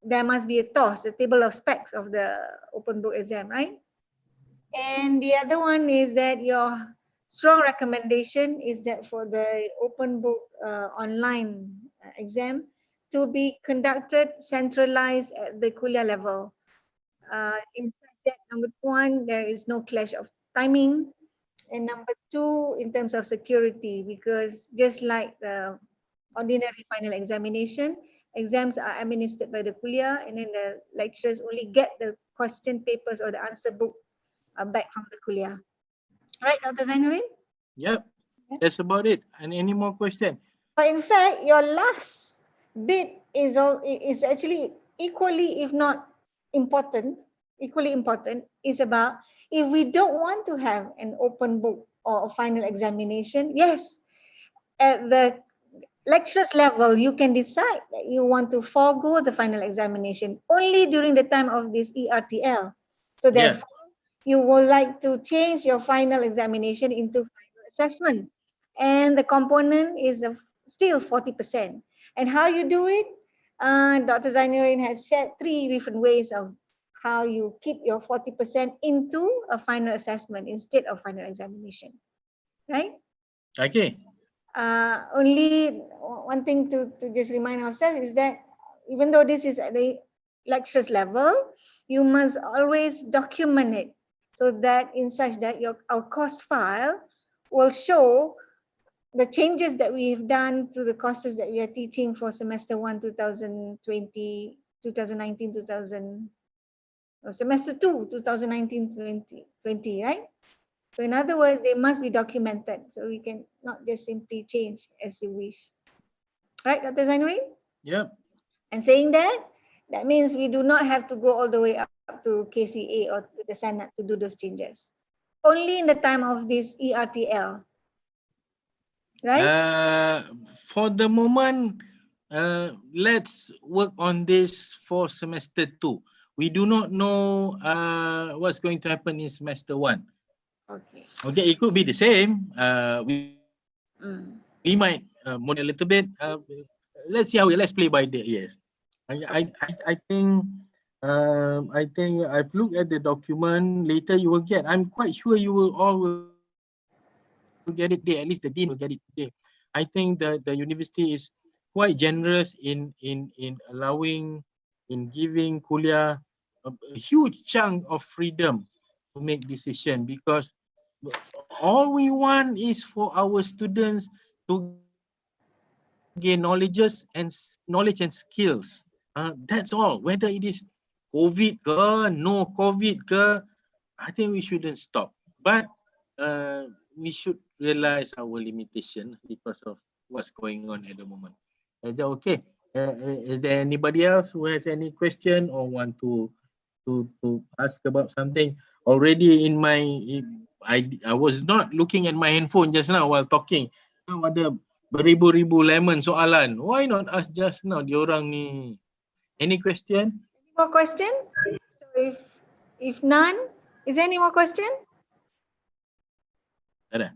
there must be a TOS, a table of specs of the open book exam, right? And the other one is that your strong recommendation is that for the open book online exam to be conducted centralized at the kuliah level. In such that, number one, there is no clash of timing, and number two, in terms of security, because just like the ordinary final examination, exams are administered by the kuliah, and then the lecturers only get the question papers or the answer book back from the kuliah. Right, Dr. Zainurin? Yep, that's about it. And any more question? But in fact, your last bit is actually equally, if not important, equally important, is about if we don't want to have an open book or a final examination, yes, at the lecturer's level, you can decide that you want to forego the final examination only during the time of this ERTL. So therefore, you would like to change your final examination into final assessment. And the component is still 40%. And how you do it? Dr. Zainurin has shared 3 different ways of how you keep your 40% into a final assessment instead of final examination. Right? Okay. Only one thing to just remind ourselves is that even though this is at the lecturer's level, you must always document it so that in such that our course file will show the changes that we've done to the courses that we are teaching for semester 1, 2020, 2019, semester 2, 2019, 2020, right? So in other words, they must be documented. So we can not just simply change as you wish. Right, Dr. Zainurin? Yep. And saying that, that means we do not have to go all the way up to KCA or to the Senate to do those changes. Only in the time of this ERTL. Right? For the moment, let's work on this for semester 2. We do not know what's going to happen in semester 1. Okay. Okay, it could be the same. We might model a little bit. Let's see how let's play by the ears. I think I've looked at the document. Later you will get. I'm quite sure you will all will get it there. At least the dean will get it today. I think the university is quite generous in allowing, in giving kuliah a huge chunk of freedom to make decision, because all we want is for our students to gain knowledge and skills. That's all. Whether it is COVID ke, no COVID ke, I think we shouldn't stop. But we should realize our limitation because of what's going on at the moment. Is that okay? Is there anybody else who has any question or want to ask about something? Already in my, I was not looking at my handphone just now while talking. Now ada beribu-ribu lemon soalan. Why not ask just now diorang ni? Any question? Any more question? So if none, is there any more question? Ada.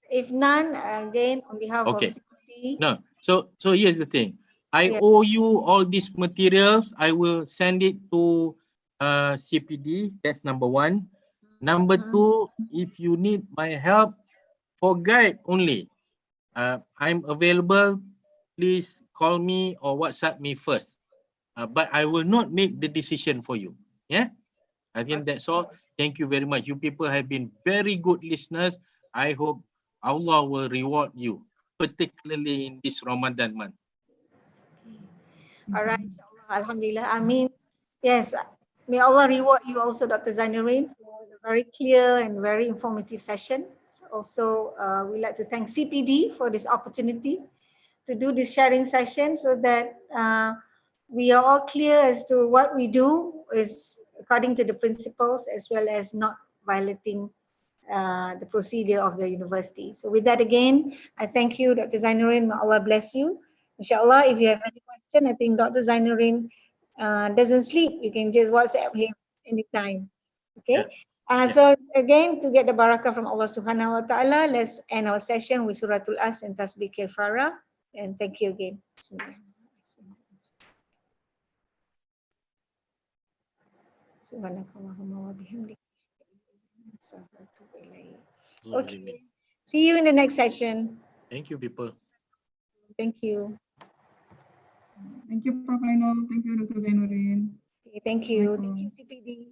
If none, again on behalf of Okay. CPD. No. So here's the thing. I owe you all these materials. I will send it to CPD. That's number 1. Number 2, if you need my help for guide only, I'm available. Please call me or WhatsApp me first. But I will not make the decision for you. Yeah. I think that's all. Thank you very much. You people have been very good listeners. I hope Allah will reward you, particularly in this Ramadan month. All right. Alhamdulillah. Amin. Yes. May Allah reward you also, Dr. Zainurin, for the very clear and very informative session. Also, we'd like to thank CPD for this opportunity to do this sharing session so that we are all clear as to what we do is according to the principles as well as not violating the procedure of the university. So with that again, I thank you, Dr. Zainurin. May Allah bless you. Inshallah, if you have any question, I think Dr. Zainurin doesn't sleep. You can just WhatsApp him anytime. Okay. So again, to get the barakah from Allah Subhanahu Wa Taala, let's end our session with Suratul As and Tasbih Kefara. And thank you again. Subhanakallahumma wa bihamdika. Okay. See you in the next session. Thank you, people. Thank you. Thank you, Prof. Ainul. Thank you, Dr. Zainurin. Okay, thank you. Thank you, CPD.